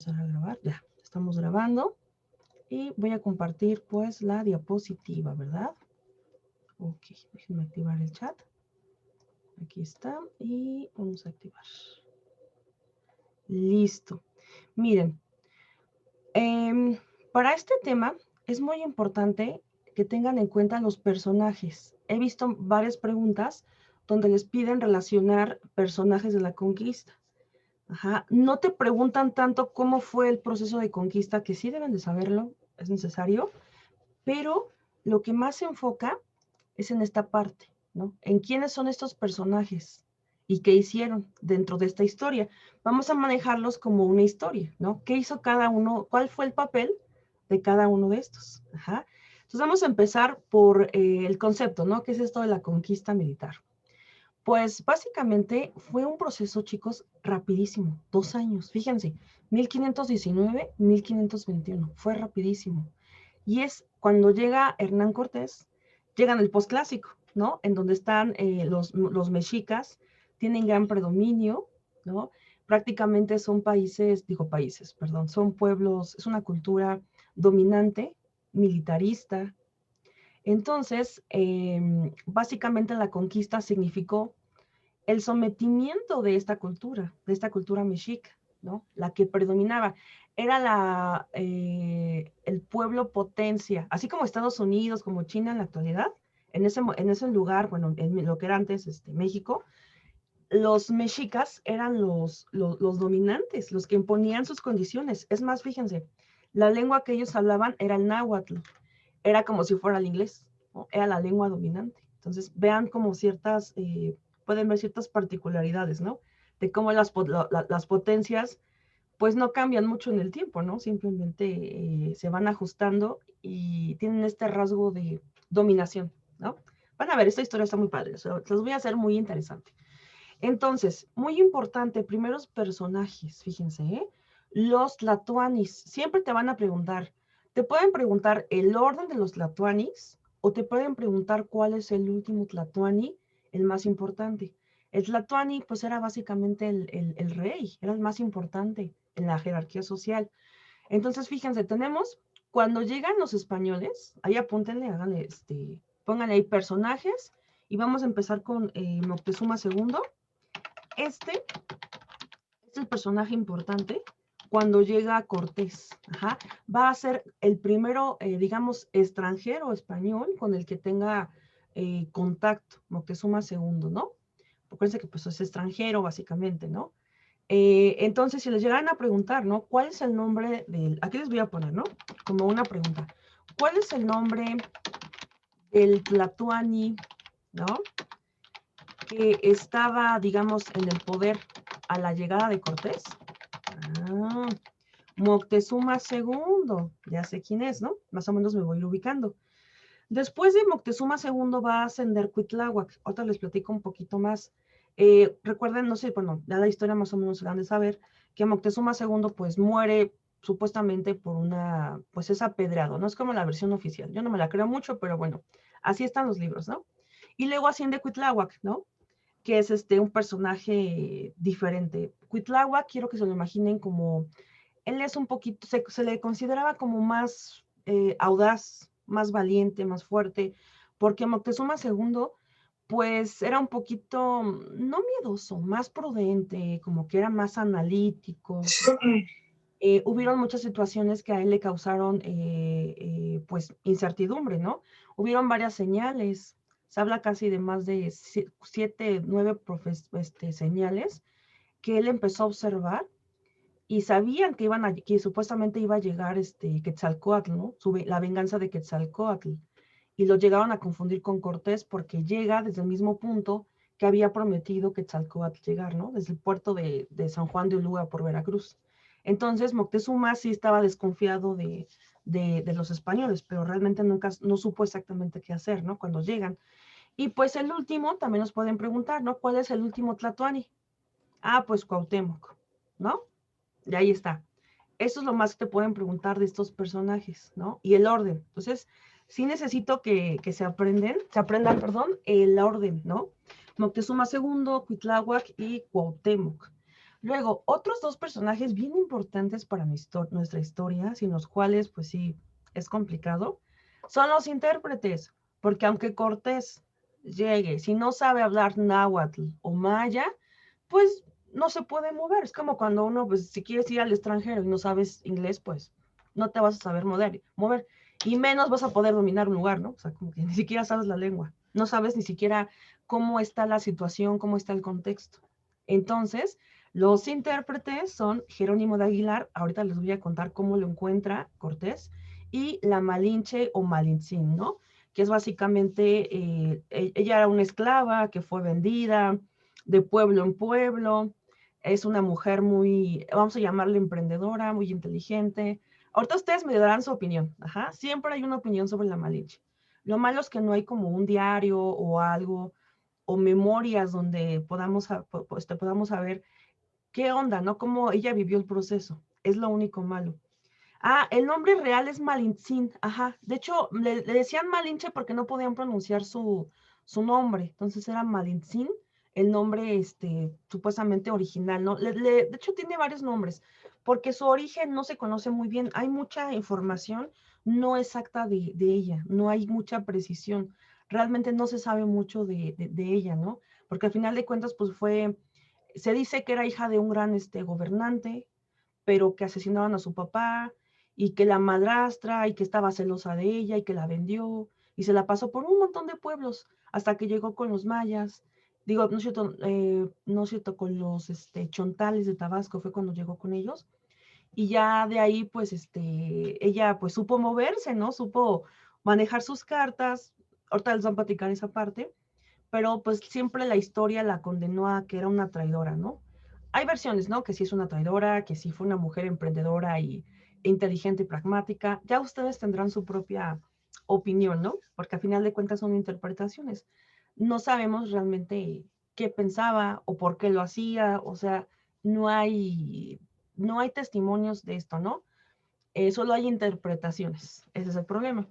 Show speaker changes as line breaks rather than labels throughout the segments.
a grabar, ya, estamos grabando y voy a compartir pues la diapositiva, ¿verdad? Ok, déjenme activar el chat. Aquí está y vamos a activar. Listo. Miren, para este tema es muy importante que tengan en cuenta los personajes. He visto varias preguntas donde les piden relacionar personajes de la conquista. Ajá. No te preguntan tanto cómo fue el proceso de conquista, que sí deben de saberlo, es necesario, pero lo que más se enfoca es en esta parte, ¿no? En quiénes son estos personajes y qué hicieron dentro de esta historia. Vamos a manejarlos como una historia, ¿no? ¿Qué hizo cada uno? ¿Cuál fue el papel de cada uno de estos? Ajá. Entonces vamos a empezar por el concepto, ¿no? ¿Qué es esto de la conquista militar? Pues básicamente fue un proceso, chicos, rapidísimo, 2 años, fíjense, 1519, 1521, fue rapidísimo. Y es cuando llega Hernán Cortés, llegan el posclásico, ¿no? En donde están los mexicas, tienen gran predominio, ¿no? Prácticamente son países, son pueblos, es una cultura dominante, militarista. Entonces, básicamente la conquista significó el sometimiento de esta cultura mexica, ¿no? La que predominaba. Era el pueblo potencia, así como Estados Unidos, como China en la actualidad, en ese lugar, bueno, en lo que era antes México, los mexicas eran los dominantes, los que imponían sus condiciones. Es más, fíjense, la lengua que ellos hablaban era el náhuatl, era como si fuera el inglés, ¿no? Era la lengua dominante. Entonces, vean como pueden ver ciertas particularidades, ¿no? De cómo las potencias, pues no cambian mucho en el tiempo, ¿no? Simplemente se van ajustando y tienen este rasgo de dominación, ¿no? Van a ver, esta historia está muy padre, se los voy a hacer muy interesante. Entonces, muy importante, primeros personajes, fíjense, ¿eh? Los tlatoanis, siempre te van a preguntar, te pueden preguntar el orden de los tlatoanis o te pueden preguntar cuál es el último tlatoani, el más importante. El tlatoani, pues era básicamente el rey, era el más importante en la jerarquía social. Entonces, fíjense, tenemos, cuando llegan los españoles, ahí apúntenle, háganle, pónganle ahí personajes y vamos a empezar con Moctezuma II. Este es el personaje importante cuando llega Cortés. Ajá. Va a ser el primero, digamos, extranjero español con el que tenga contacto, Moctezuma II, ¿no? Acuérdense que pues es extranjero, básicamente, ¿no? Entonces, si les llegaran a preguntar, ¿no? ¿Cuál es el nombre del... Aquí les voy a poner, ¿no? Como una pregunta. ¿Cuál es el nombre del Tlatoani, ¿no? Que estaba, digamos, en el poder a la llegada de Cortés. Ah, Moctezuma II, ya sé quién es, ¿no? Más o menos me voy ubicando. Después de Moctezuma II va a ascender Cuitláhuac. Ahorita les platico un poquito más. Recuerden, no sé, bueno, ya la historia más o menos se la han de saber, que Moctezuma II pues muere supuestamente pues es apedreado, no es como la versión oficial. Yo no me la creo mucho, pero bueno, así están los libros, ¿no? Y luego asciende Cuitláhuac, ¿no? Que es un personaje diferente. Cuitláhuac, quiero que se lo imaginen como, él es un poquito, se le consideraba como más audaz, más valiente, más fuerte, porque Moctezuma II, pues era un poquito, no miedoso, más prudente, como que era más analítico. Hubieron muchas situaciones que a él le causaron, pues, incertidumbre, ¿no? Hubieron varias señales, se habla casi de más de 7, 9 señales que él empezó a observar y sabían que supuestamente iba a llegar Quetzalcóatl, ¿no? La venganza de Quetzalcóatl. Y lo llegaron a confundir con Cortés porque llega desde el mismo punto que había prometido Quetzalcóatl llegar, ¿no? Desde el puerto de San Juan de Ulúa por Veracruz. Entonces Moctezuma sí estaba desconfiado de los españoles, pero realmente nunca no supo exactamente qué hacer, ¿no? Cuando llegan. Y pues el último, también nos pueden preguntar, ¿no? ¿Cuál es el último Tlatoani? Ah, pues Cuauhtémoc, ¿no? Y ahí está. Eso es lo más que te pueden preguntar de estos personajes, ¿no? Y el orden. Entonces, sí necesito que se aprendan, perdón, el orden, ¿no? Moctezuma II, Cuitláhuac y Cuauhtémoc. Luego, otros dos personajes bien importantes para nuestra historia, sin los cuales, pues sí, es complicado, son los intérpretes, porque aunque Cortés llegue, si no sabe hablar náhuatl o maya, pues no se puede mover. Es como cuando uno, pues si quieres ir al extranjero y no sabes inglés, pues no te vas a saber mover y menos vas a poder dominar un lugar, ¿no? O sea, como que ni siquiera sabes la lengua, no sabes ni siquiera cómo está la situación, cómo está el contexto. Entonces, los intérpretes son Jerónimo de Aguilar, ahorita les voy a contar cómo lo encuentra Cortés, y la Malinche o Malintzin, ¿no? Que es básicamente, ella era una esclava que fue vendida de pueblo en pueblo, es una mujer muy, vamos a llamarla emprendedora, muy inteligente. Ahorita ustedes me darán su opinión, ajá, siempre hay una opinión sobre la Malinche. Lo malo es que no hay como un diario o algo, o memorias donde podamos saber qué onda, ¿no? Cómo ella vivió el proceso. Es lo único malo. Ah, el nombre real es Malintzin, ajá. De hecho, le decían Malinche porque no podían pronunciar su nombre. Entonces era Malintzin, el nombre, supuestamente original, ¿no? De hecho, tiene varios nombres, porque su origen no se conoce muy bien. Hay mucha información no exacta de ella, no hay mucha precisión. Realmente no se sabe mucho de ella, ¿no? Porque al final de cuentas, pues se dice que era hija de un gran gobernante, pero que asesinaban a su papá y que la madrastra y que estaba celosa de ella y que la vendió y se la pasó por un montón de pueblos hasta que llegó con los mayas. Digo, no es cierto, con los chontales de Tabasco fue cuando llegó con ellos. Y ya de ahí, pues, ella pues supo moverse, ¿no? Supo manejar sus cartas. Ahorita les van a platicar esa parte, pero pues siempre la historia la condenó a que era una traidora, ¿no? Hay versiones, ¿no? Que sí es una traidora, que sí fue una mujer emprendedora e inteligente y pragmática. Ya ustedes tendrán su propia opinión, ¿no? Porque al final de cuentas son interpretaciones. No sabemos realmente qué pensaba o por qué lo hacía, o sea, no hay, no hay testimonios de esto, ¿no? Solo hay interpretaciones, ese es el problema.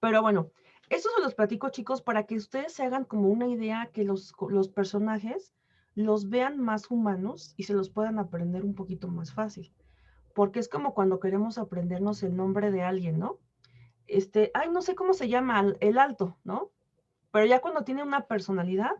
Pero bueno, eso se los platico, chicos, para que ustedes se hagan como una idea, que los personajes los vean más humanos y se los puedan aprender un poquito más fácil. Porque es como cuando queremos aprendernos el nombre de alguien, ¿no? Ay, no sé cómo se llama, el alto, ¿no? Pero ya cuando tiene una personalidad,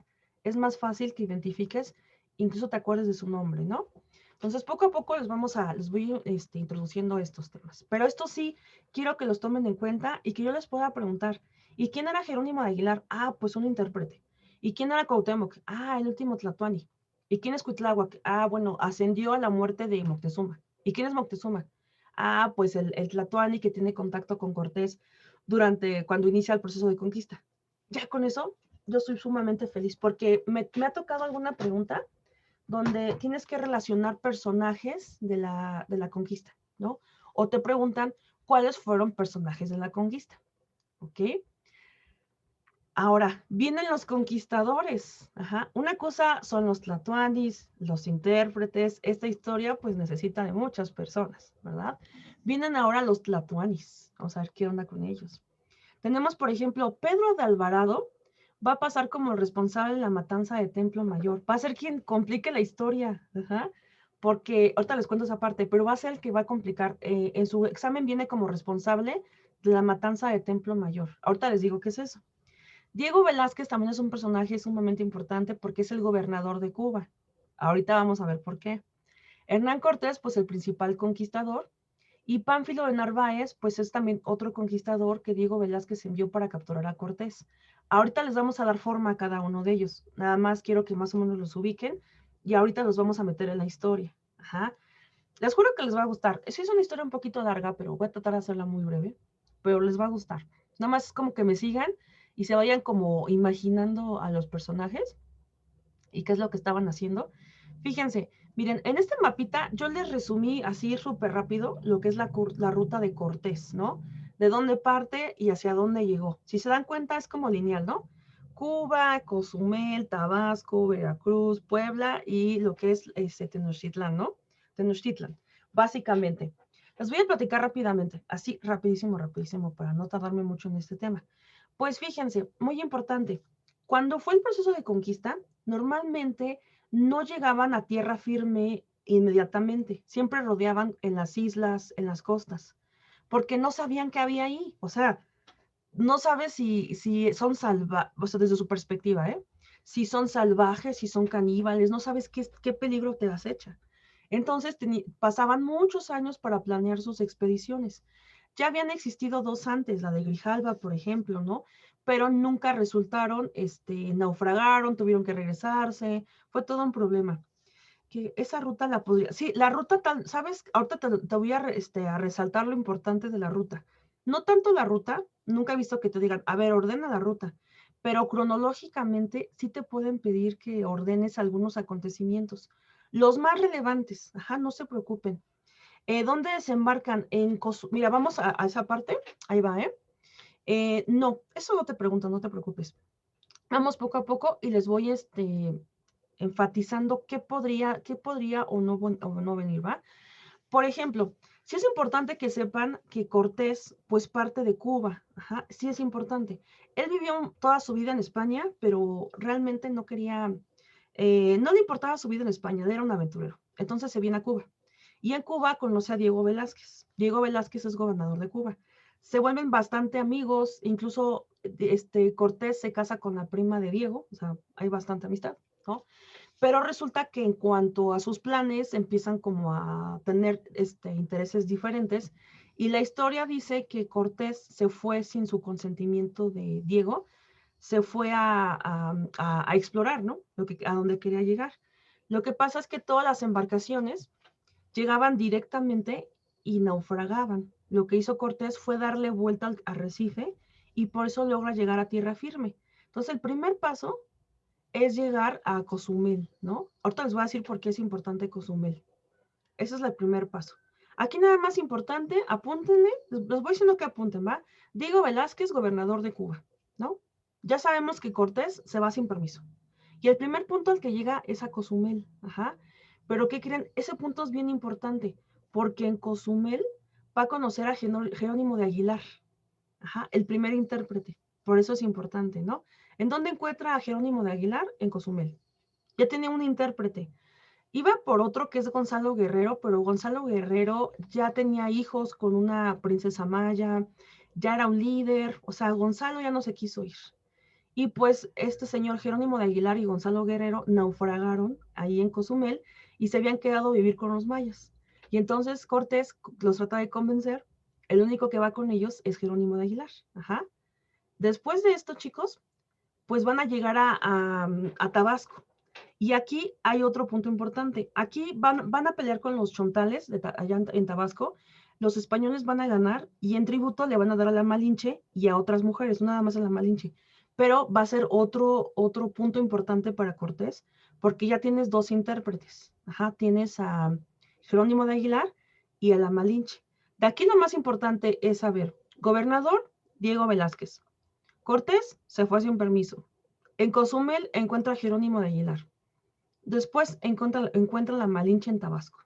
es más fácil que identifiques, incluso te acuerdes de su nombre, ¿no? Entonces, poco a poco les voy introduciendo estos temas. Pero esto sí, quiero que los tomen en cuenta y que yo les pueda preguntar, ¿y quién era Jerónimo de Aguilar? Ah, pues un intérprete. ¿Y quién era Cuauhtémoc? Ah, el último Tlatoani. ¿Y quién es Cuitláhuac? Ah, bueno, ascendió a la muerte de Moctezuma. ¿Y quién es Moctezuma? Ah, pues el Tlatoani que tiene contacto con Cortés cuando inicia el proceso de conquista. Ya con eso, yo estoy sumamente feliz porque me ha tocado alguna pregunta donde tienes que relacionar personajes de la conquista, ¿no? O te preguntan cuáles fueron personajes de la conquista, ¿ok? Ahora, vienen los conquistadores. Ajá. Una cosa son los tlatoanis, los intérpretes. Esta historia pues necesita de muchas personas, ¿verdad? Vienen ahora los tlatoanis. Vamos a ver qué onda con ellos. Tenemos, por ejemplo, Pedro de Alvarado va a pasar como el responsable de la matanza de Templo Mayor. Va a ser quien complique la historia, ajá, porque ahorita les cuento esa parte, pero va a ser el que va a complicar. En su examen viene como responsable de la matanza de Templo Mayor. Ahorita les digo qué es eso. Diego Velázquez también es un personaje sumamente importante porque es el gobernador de Cuba. Ahorita vamos a ver por qué. Hernán Cortés, pues el principal conquistador, y Pánfilo de Narváez, pues es también otro conquistador que Diego Velázquez envió para capturar a Cortés. Ahorita les vamos a dar forma a cada uno de ellos. Nada más quiero que más o menos los ubiquen y ahorita los vamos a meter en la historia. Ajá. Les juro que les va a gustar. Sí es una historia un poquito larga, pero voy a tratar de hacerla muy breve, pero les va a gustar. Nada más es como que me sigan y se vayan como imaginando a los personajes y qué es lo que estaban haciendo. Fíjense, miren, en este mapita yo les resumí así súper rápido lo que es la ruta de Cortés, ¿no? De dónde parte y hacia dónde llegó. Si se dan cuenta, es como lineal, ¿no? Cuba, Cozumel, Tabasco, Veracruz, Puebla y lo que es Tenochtitlan, ¿no? Tenochtitlan, básicamente. Les voy a platicar rápidamente, así rapidísimo, rapidísimo, para no tardarme mucho en este tema. Pues fíjense, muy importante, cuando fue el proceso de conquista, normalmente no llegaban a tierra firme inmediatamente. Siempre rodeaban en las islas, en las costas, porque no sabían qué había ahí. O sea, no sabes si son salvajes, o sea, desde su perspectiva, ¿eh? Si son salvajes, si son caníbales, no sabes qué peligro te acecha. Entonces pasaban muchos años para planear sus expediciones. Ya habían existido dos antes, la de Grijalva, por ejemplo, ¿no? Pero nunca resultaron, naufragaron, tuvieron que regresarse, fue todo un problema. Que esa ruta la podría, sí, la ruta tal, ¿sabes? Ahorita te voy a resaltar lo importante de la ruta. No tanto la ruta, nunca he visto que te digan, a ver, ordena la ruta, pero cronológicamente sí te pueden pedir que ordenes algunos acontecimientos. Los más relevantes, ajá, no se preocupen. ¿Dónde desembarcan? Mira, vamos a esa parte, ahí va, ¿eh? No, eso no te pregunto, no te preocupes. Vamos poco a poco y les voy, enfatizando qué podría o no venir, ¿va? Por ejemplo, sí es importante que sepan que Cortés, pues parte de Cuba, ajá, sí es importante. Él vivió toda su vida en España, pero realmente no quería, no le importaba su vida en España, él era un aventurero. Entonces se viene a Cuba. Y en Cuba conoce a Diego Velázquez. Diego Velázquez es gobernador de Cuba. Se vuelven bastante amigos, incluso Cortés se casa con la prima de Diego, o sea, hay bastante amistad, ¿no? Pero resulta que en cuanto a sus planes empiezan como a tener intereses diferentes y la historia dice que Cortés se fue sin su consentimiento de Diego, se fue a explorar, ¿no? A donde quería llegar. Lo que pasa es que todas las embarcaciones llegaban directamente y naufragaban. Lo que hizo Cortés fue darle vuelta al arrecife y por eso logra llegar a tierra firme. Entonces el primer paso es llegar a Cozumel, ¿no? Ahorita les voy a decir por qué es importante Cozumel. Ese es el primer paso. Aquí nada más importante, apúntenle, les voy diciendo que apunten, ¿va? Diego Velázquez, gobernador de Cuba, ¿no? Ya sabemos que Cortés se va sin permiso. Y el primer punto al que llega es a Cozumel, ajá. Pero ¿qué creen? Ese punto es bien importante, porque en Cozumel va a conocer a Jerónimo de Aguilar, ajá, el primer intérprete. Por eso es importante, ¿no? ¿En dónde encuentra a Jerónimo de Aguilar? En Cozumel. Ya tenía un intérprete. Iba por otro que es Gonzalo Guerrero, pero Gonzalo Guerrero ya tenía hijos con una princesa maya, ya era un líder, o sea, Gonzalo ya no se quiso ir. Y pues este señor Jerónimo de Aguilar y Gonzalo Guerrero naufragaron ahí en Cozumel y se habían quedado a vivir con los mayas. Y entonces Cortés los trata de convencer, el único que va con ellos es Jerónimo de Aguilar. Ajá. Después de esto, chicos, pues van a llegar a Tabasco. Y aquí hay otro punto importante. Aquí van a pelear con los chontales allá en Tabasco. Los españoles van a ganar y en tributo le van a dar a la Malinche y a otras mujeres, no nada más a la Malinche. Pero va a ser otro punto importante para Cortés, porque ya tienes dos intérpretes. Ajá, tienes a Jerónimo de Aguilar y a la Malinche. De aquí lo más importante es saber, gobernador, Diego Velázquez. Cortés se fue sin permiso. En Cozumel encuentra a Jerónimo de Aguilar. Después encuentra la Malinche en Tabasco.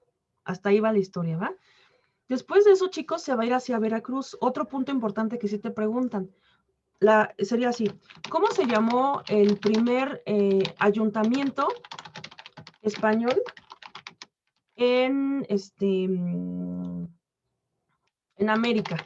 Hasta ahí va la historia, ¿va? Después de eso, chicos, se va a ir hacia Veracruz. Otro punto importante que sí te preguntan. Sería así. ¿Cómo se llamó el primer ayuntamiento español en América?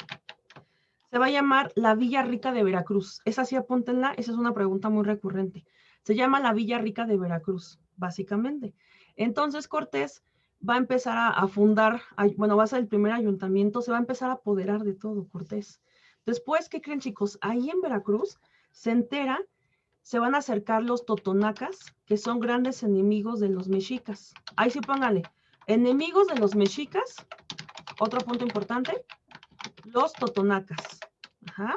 Se va a llamar la Villa Rica de Veracruz. Esa sí, apúntenla, esa es una pregunta muy recurrente. Se llama la Villa Rica de Veracruz, básicamente. Entonces Cortés va a empezar a fundar, bueno, va a ser el primer ayuntamiento, se va a empezar a apoderar de todo Cortés. Después, ¿qué creen, chicos? Ahí en Veracruz se entera, se van a acercar los totonacas, que son grandes enemigos de los mexicas. Ahí sí póngale, enemigos de los mexicas, otro punto importante, los totonacas. Ajá.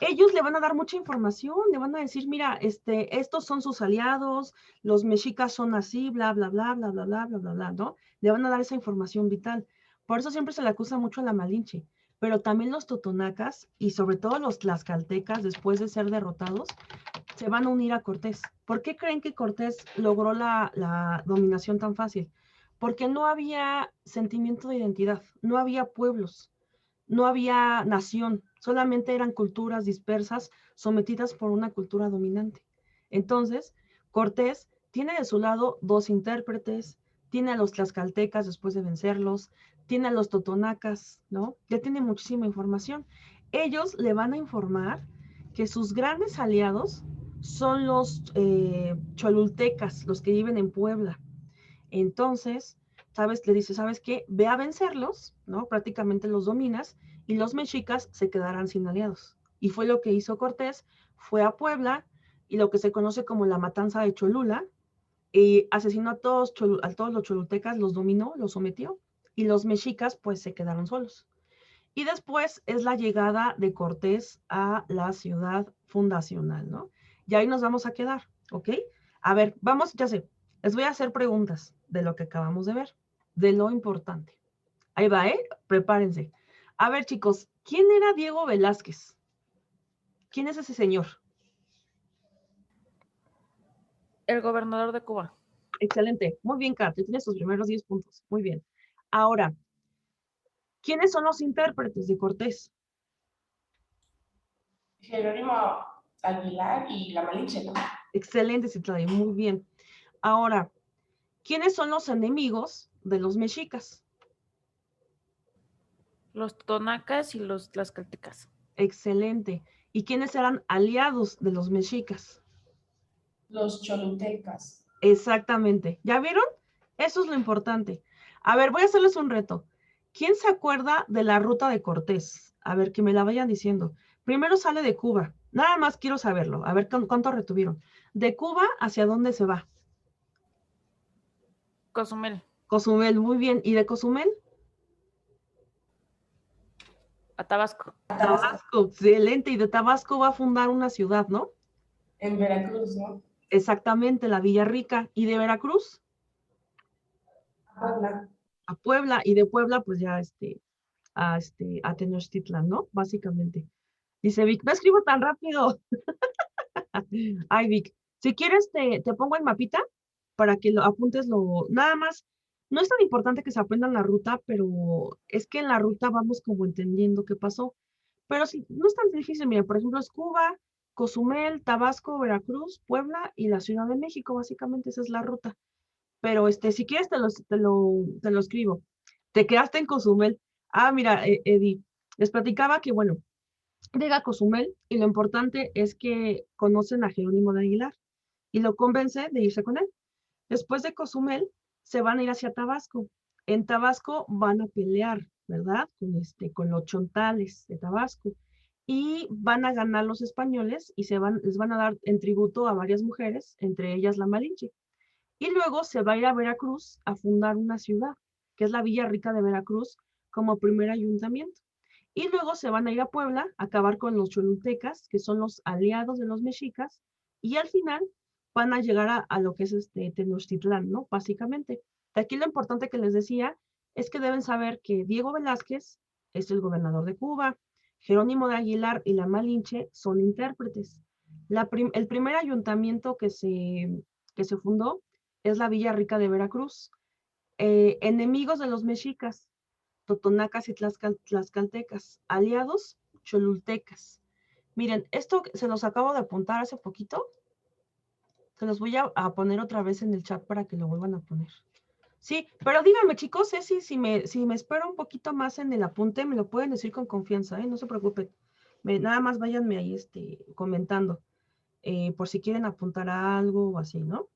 Ellos le van a dar mucha información, le van a decir, mira, estos son sus aliados, los mexicas son así, bla, bla, bla, bla, bla, bla, bla, bla, bla, ¿no? Le van a dar esa información vital. Por eso siempre se le acusa mucho a la Malinche, pero también los totonacas y sobre todo los tlaxcaltecas, después de ser derrotados, se van a unir a Cortés. ¿Por qué creen que Cortés logró la dominación tan fácil? Porque no había sentimiento de identidad, no había pueblos, no había nación, solamente eran culturas dispersas sometidas por una cultura dominante. Entonces, Cortés tiene de su lado dos intérpretes, tiene a los tlaxcaltecas después de vencerlos, tiene a los totonacas, ¿no? Ya tiene muchísima información. Ellos le van a informar que sus grandes aliados son los cholultecas, los que viven en Puebla. Entonces, ¿sabes? Le dice, ¿sabes qué? Ve a vencerlos, ¿no? Prácticamente los dominas y los mexicas se quedarán sin aliados. Y fue lo que hizo Cortés, fue a Puebla y lo que se conoce como la matanza de Cholula, y asesinó a todos los cholultecas, los dominó, los sometió, y los mexicas pues se quedaron solos. Y después es la llegada de Cortés a la ciudad fundacional, ¿no? Y ahí nos vamos a quedar, ¿ok? A ver, vamos, ya sé, les voy a hacer preguntas de lo que acabamos de ver, de lo importante. Ahí va, ¿eh? Prepárense. A ver, chicos, ¿quién era Diego Velázquez? ¿Quién es ese señor?
El gobernador de Cuba.
Excelente. Muy bien, Kat. Tienes tus primeros 10 puntos. Muy bien. Ahora, ¿quiénes son los intérpretes de Cortés?
Jerónimo Aguilar y la Malinche, ¿no?
Excelente, Citlali. Muy bien. Ahora, ¿quiénes son los enemigos de los mexicas?
Los totonacas y los tlaxcaltecas.
Excelente. ¿Y quiénes eran aliados de los mexicas?
Los cholutecas.
Exactamente. ¿Ya vieron? Eso es lo importante. A ver, voy a hacerles un reto. ¿Quién se acuerda de la ruta de Cortés? A ver, que me la vayan diciendo. Primero sale de Cuba. Nada más quiero saberlo. A ver cuánto retuvieron. De Cuba, ¿hacia dónde se va?
Cozumel.
Cozumel, muy bien. ¿Y de Cozumel?
A Tabasco.
Tabasco, excelente. Y de Tabasco va a fundar una ciudad, ¿no?
En Veracruz, ¿no?
Exactamente, la Villa Rica. ¿Y de Veracruz?
Puebla.
A Puebla. Y de Puebla, pues ya a Tenochtitlan, ¿no? Básicamente. Dice Vic, no escribo tan rápido. Ay, Vic, si quieres te pongo el mapita para que lo apuntes nada más. No es tan importante que se aprendan la ruta, pero es que en la ruta vamos como entendiendo qué pasó. Pero sí, no es tan difícil, mira, por ejemplo, es Cuba, Cozumel, Tabasco, Veracruz, Puebla y la Ciudad de México, básicamente esa es la ruta. Pero si quieres te lo escribo. Te quedaste en Cozumel. Ah, mira, Eddie, les platicaba que, bueno, llega a Cozumel y lo importante es que conocen a Jerónimo de Aguilar y lo convence de irse con él. Después de Cozumel se van a ir hacia Tabasco. En Tabasco van a pelear, ¿verdad? Con los chontales de Tabasco y van a ganar los españoles y les van a dar en tributo a varias mujeres, entre ellas la Malinche. Y luego se va a ir a Veracruz a fundar una ciudad, que es la Villa Rica de Veracruz, como primer ayuntamiento. Y luego se van a ir a Puebla a acabar con los cholultecas, que son los aliados de los mexicas, y al final van a llegar a lo que es Tenochtitlán, ¿no? Básicamente. De aquí lo importante que les decía es que deben saber que Diego Velázquez es el gobernador de Cuba, Jerónimo de Aguilar y la Malinche son intérpretes. El primer ayuntamiento que se fundó es la Villa Rica de Veracruz. Enemigos de los mexicas, totonacas y tlaxcaltecas, aliados, cholultecas. Miren, esto se los acabo de apuntar hace poquito. Se los voy a poner otra vez en el chat para que lo vuelvan a poner. Sí, pero díganme, chicos, si me espero un poquito más en el apunte, me lo pueden decir con confianza, ¿eh? No se preocupen. Nada más váyanme ahí comentando, por si quieren apuntar a algo o así, ¿no?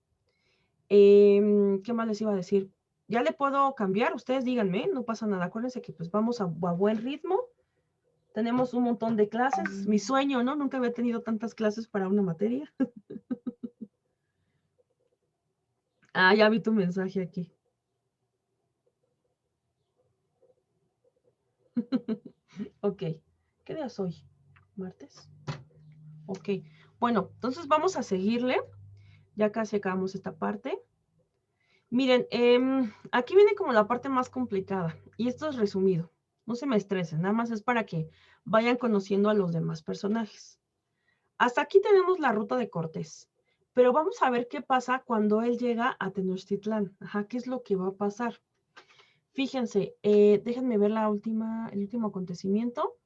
¿Qué más les iba a decir? Ya le puedo cambiar, ustedes díganme, no pasa nada. Acuérdense que pues vamos a buen ritmo. Tenemos un montón de clases. Mi sueño, ¿no? Nunca había tenido tantas clases para una materia. Ah, ya vi tu mensaje aquí. Ok. ¿Qué día es hoy? ¿Martes? Ok. Bueno, entonces vamos a seguirle. Ya casi acabamos esta parte. Miren, aquí viene como la parte más complicada. Y esto es resumido. No se me estresen, nada más es para que vayan conociendo a los demás personajes. Hasta aquí tenemos la ruta de Cortés. Pero vamos a ver qué pasa cuando él llega a Tenochtitlán. Ajá, ¿qué es lo que va a pasar? Fíjense, déjenme ver el último acontecimiento.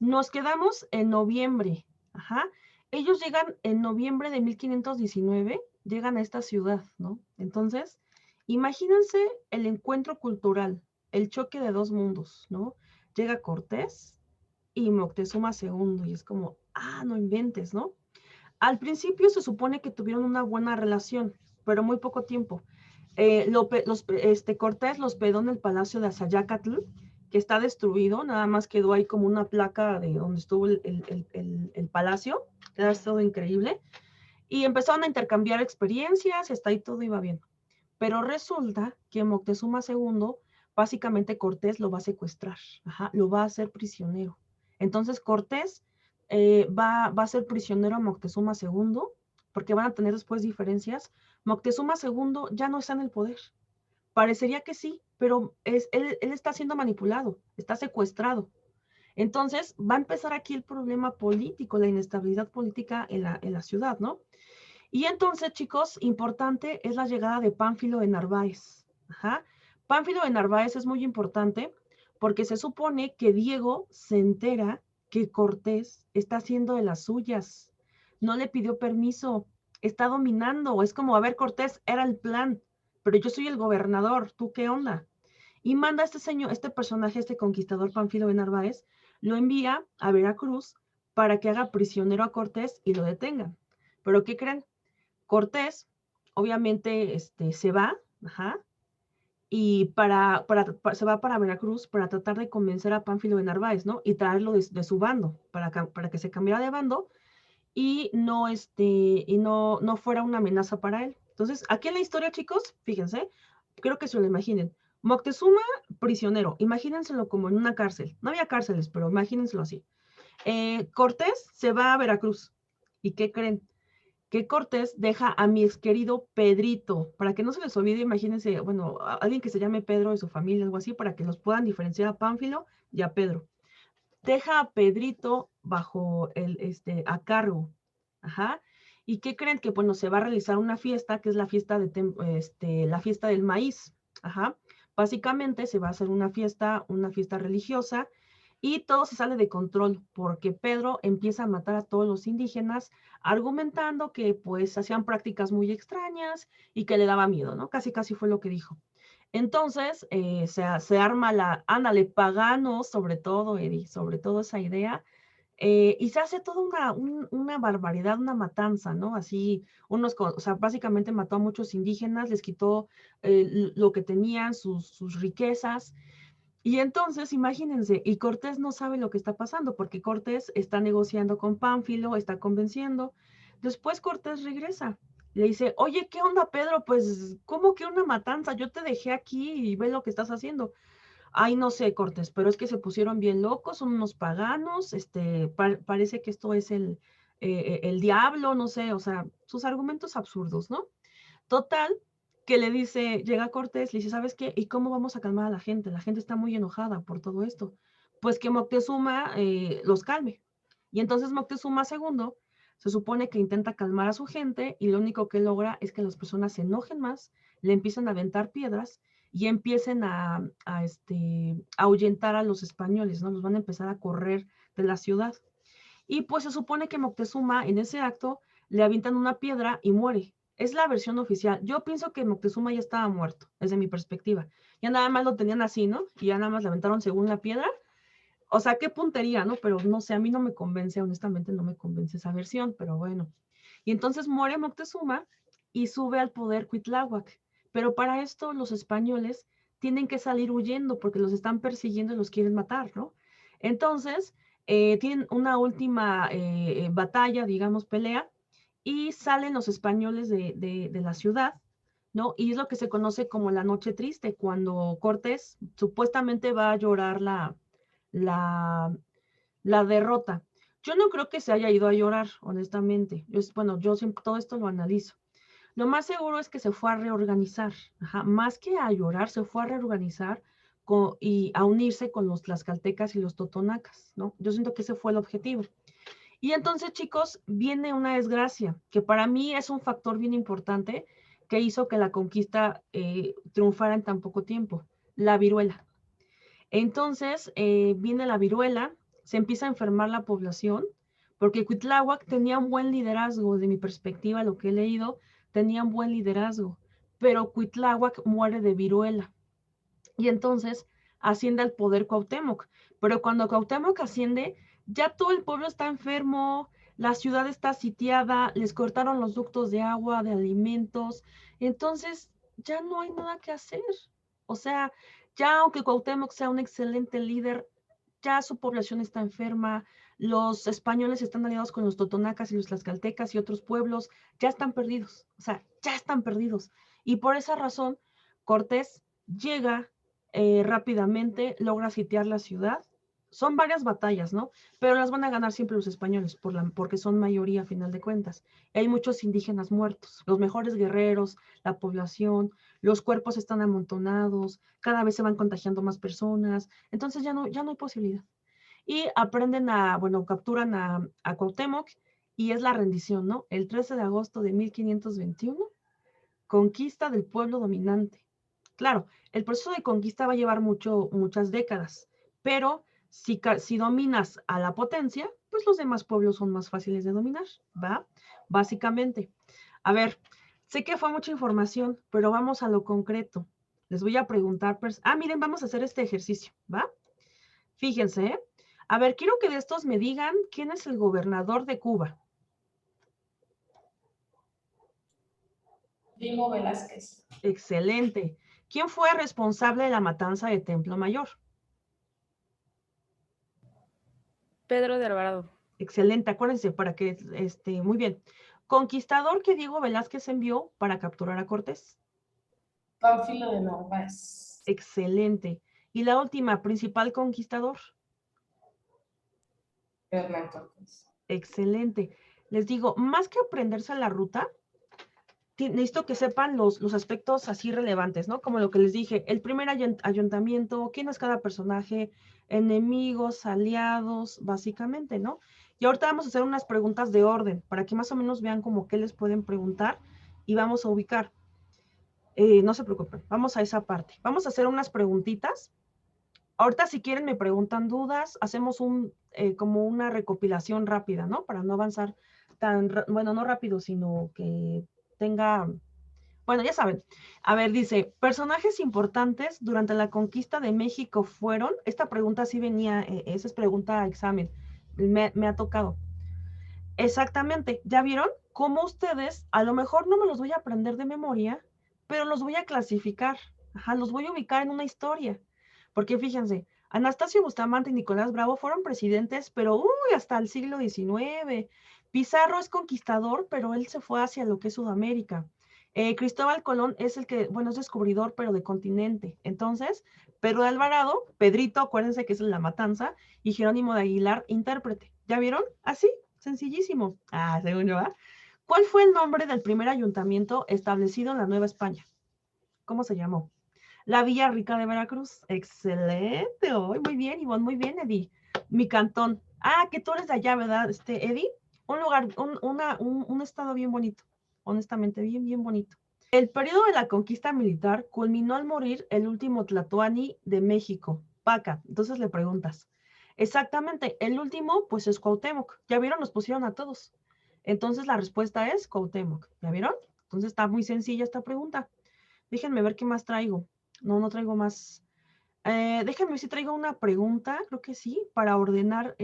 Nos quedamos en noviembre. Ajá. Ellos llegan en noviembre de 1519, llegan a esta ciudad, ¿no? Entonces, Imagínense el encuentro cultural, el choque de dos mundos, ¿no? Llega Cortés y Moctezuma II, y es como, no inventes, ¿no? Al principio se supone que tuvieron una buena relación, pero muy poco tiempo. Cortés los hospedó en el palacio de Azayacatl, que está destruido, nada más quedó ahí como una placa de donde estuvo el palacio, que ha estado increíble, y empezaron a intercambiar experiencias y hasta ahí todo iba bien. Pero resulta que Moctezuma II, básicamente Cortés lo va a secuestrar, lo va a hacer prisionero. Entonces Cortés va a ser prisionero a Moctezuma II, porque van a tener después diferencias. Moctezuma II ya no está en el poder. Parecería que sí, pero él está siendo manipulado, está secuestrado. Entonces va a empezar aquí el problema político, la inestabilidad política en la ciudad, ¿no? Y entonces, chicos, importante es la llegada de Pánfilo de Narváez. Pánfilo de Narváez es muy importante porque se supone que Diego se entera que Cortés está haciendo de las suyas. No le pidió permiso, está dominando. Es como, a ver, Cortés, era el plan, pero yo soy el gobernador, ¿tú qué onda? Y manda a este personaje, este conquistador Pánfilo de Narváez, lo envía a Veracruz para que haga prisionero a Cortés y lo detengan. ¿Pero qué creen? Cortés, obviamente, se va, y se va para Veracruz para tratar de convencer a Pánfilo de Narváez, ¿no? Y traerlo de su bando, para que se cambiara de bando y no fuera una amenaza para él. Entonces, aquí en la historia, chicos, fíjense, creo que se lo imaginen. Moctezuma, prisionero, imagínenselo como en una cárcel. No había cárceles, pero imagínenselo así. Cortés se va a Veracruz. ¿Y qué creen? Que Cortés deja a mi ex querido Pedrito, para que no se les olvide, imagínense, bueno, alguien que se llame Pedro de su familia, algo así, para que los puedan diferenciar a Pánfilo y a Pedro. Deja a Pedrito a cargo, ¿Y qué creen? Que, bueno, se va a realizar una fiesta, que es la fiesta la fiesta del maíz, Básicamente se va a hacer una fiesta religiosa, y todo se sale de control porque Pedro empieza a matar a todos los indígenas, argumentando que pues hacían prácticas muy extrañas y que le daba miedo, ¿no? Casi fue lo que dijo. Entonces se arma ándale, paganos, sobre todo, Eddie, sobre todo esa idea, y se hace toda una barbaridad, una matanza, ¿no? Así, o sea, básicamente mató a muchos indígenas, les quitó lo que tenían, sus riquezas. Y entonces, imagínense, y Cortés no sabe lo que está pasando, porque Cortés está negociando con Pánfilo, está convenciendo. Después Cortés regresa, le dice, oye, ¿qué onda, Pedro? Pues, ¿cómo que una matanza? Yo te dejé aquí y ve lo que estás haciendo. Ay, no sé, Cortés, pero es que se pusieron bien locos, son unos paganos, parece que esto es el diablo, no sé, o sea, sus argumentos absurdos, ¿no? Total, que le dice, llega Cortés, le dice, ¿sabes qué? ¿Y cómo vamos a calmar a la gente? La gente está muy enojada por todo esto. Pues que Moctezuma los calme. Y entonces Moctezuma II se supone que intenta calmar a su gente y lo único que logra es que las personas se enojen más, le empiezan a aventar piedras y empiecen a ahuyentar a los españoles, ¿no? Los van a empezar a correr de la ciudad. Y pues se supone que Moctezuma en ese acto le avientan una piedra y muere. Es la versión oficial. Yo pienso que Moctezuma ya estaba muerto, desde mi perspectiva. Ya nada más lo tenían así, ¿no? Y ya nada más le aventaron según la piedra. O sea, qué puntería, ¿no? Pero no sé, a mí no me convence, honestamente no me convence esa versión, pero bueno. Y entonces muere Moctezuma y sube al poder Cuitláhuac. Pero para esto los españoles tienen que salir huyendo porque los están persiguiendo y los quieren matar, ¿no? Entonces, tienen una última batalla, digamos, pelea, y salen los españoles de la ciudad, ¿no? Y es lo que se conoce como la Noche Triste, cuando Cortés supuestamente va a llorar la, la derrota. Yo no creo que se haya ido a llorar, honestamente. Yo siempre todo esto lo analizo. Lo más seguro es que se fue a reorganizar. Más que a llorar, se fue a reorganizar y a unirse con los tlaxcaltecas y los totonacas, ¿no? Yo siento que ese fue el objetivo. Y entonces, chicos, viene una desgracia, que para mí es un factor bien importante que hizo que la conquista triunfara en tan poco tiempo, la viruela. Entonces, viene la viruela, se empieza a enfermar la población, porque Cuitláhuac tenía un buen liderazgo, de mi perspectiva, lo que he leído, tenía un buen liderazgo, pero Cuitláhuac muere de viruela. Y entonces asciende al poder Cuauhtémoc. Pero cuando Cuauhtémoc asciende, ya todo el pueblo está enfermo, la ciudad está sitiada, les cortaron los ductos de agua, de alimentos. Entonces ya no hay nada que hacer. O sea, ya aunque Cuauhtémoc sea un excelente líder, ya su población está enferma, los españoles están aliados con los totonacas y los tlaxcaltecas y otros pueblos, ya están perdidos, o sea, ya están perdidos. Y por esa razón, Cortés llega rápidamente, logra sitiar la ciudad. Son varias batallas, ¿no? Pero las van a ganar siempre los españoles, porque son mayoría a final de cuentas. Y hay muchos indígenas muertos, los mejores guerreros, la población, los cuerpos están amontonados, cada vez se van contagiando más personas, entonces ya no hay posibilidad. Y aprenden capturan a Cuauhtémoc y es la rendición, ¿no? El 13 de agosto de 1521, conquista del pueblo dominante. Claro, el proceso de conquista va a llevar muchas décadas, pero si dominas a la potencia, pues los demás pueblos son más fáciles de dominar, ¿va? Básicamente. A ver, sé que fue mucha información, pero vamos a lo concreto. Les voy a preguntar, miren, vamos a hacer este ejercicio, ¿va? Fíjense, ¿eh? A ver, quiero que de estos me digan quién es el gobernador de Cuba.
Primo Velázquez.
Excelente. ¿Quién fue responsable de la matanza de Templo Mayor?
Pedro de Alvarado.
Excelente, acuérdense, muy bien. Conquistador que Diego Velázquez envió para capturar a Cortés.
Pánfilo de Narváez.
Excelente. Y la última, principal conquistador.
Hernán Cortés.
Excelente. Les digo, más que aprenderse la ruta, necesito que sepan los aspectos así relevantes, ¿no? Como lo que les dije, el primer ayuntamiento, quién es cada personaje, enemigos, aliados, básicamente, ¿no? Y ahorita vamos a hacer unas preguntas de orden, para que más o menos vean como qué les pueden preguntar y vamos a ubicar. No se preocupen, vamos a esa parte. Vamos a hacer unas preguntitas. Ahorita si quieren me preguntan dudas, hacemos como una recopilación rápida, ¿no? Para no avanzar bueno, no rápido, sino que tenga, bueno, ya saben. A ver, dice, personajes importantes durante la conquista de México fueron, esta pregunta sí venía, esa es pregunta a examen, me ha tocado. Exactamente, ¿ya vieron? Cómo ustedes, a lo mejor no me los voy a aprender de memoria, pero los voy a clasificar, los voy a ubicar en una historia. Porque fíjense, Anastasio Bustamante y Nicolás Bravo fueron presidentes, pero hasta el siglo XIX. Pizarro es conquistador, pero él se fue hacia lo que es Sudamérica. Cristóbal Colón es el que, bueno, es descubridor, pero de continente. Entonces, Pedro de Alvarado, Pedrito, acuérdense que es la matanza, y Jerónimo de Aguilar, intérprete. ¿Ya vieron? Así, sencillísimo. Según yo, ¿ah? ¿Cuál fue el nombre del primer ayuntamiento establecido en la Nueva España? ¿Cómo se llamó? La Villa Rica de Veracruz. Excelente. Muy bien, Ivonne. Muy bien, Eddie. Mi cantón. Que tú eres de allá, ¿verdad, Eddie? Un lugar, un estado bien bonito. Honestamente, bien, bien bonito. El periodo de la conquista militar culminó al morir el último tlatoani de México, Paca. Entonces le preguntas. Exactamente, el último, pues es Cuauhtémoc. ¿Ya vieron? Nos pusieron a todos. Entonces la respuesta es Cuauhtémoc. ¿Ya vieron? Entonces está muy sencilla esta pregunta. Déjenme ver qué más traigo. No traigo más. Déjenme ver si traigo una pregunta, creo que sí, para ordenar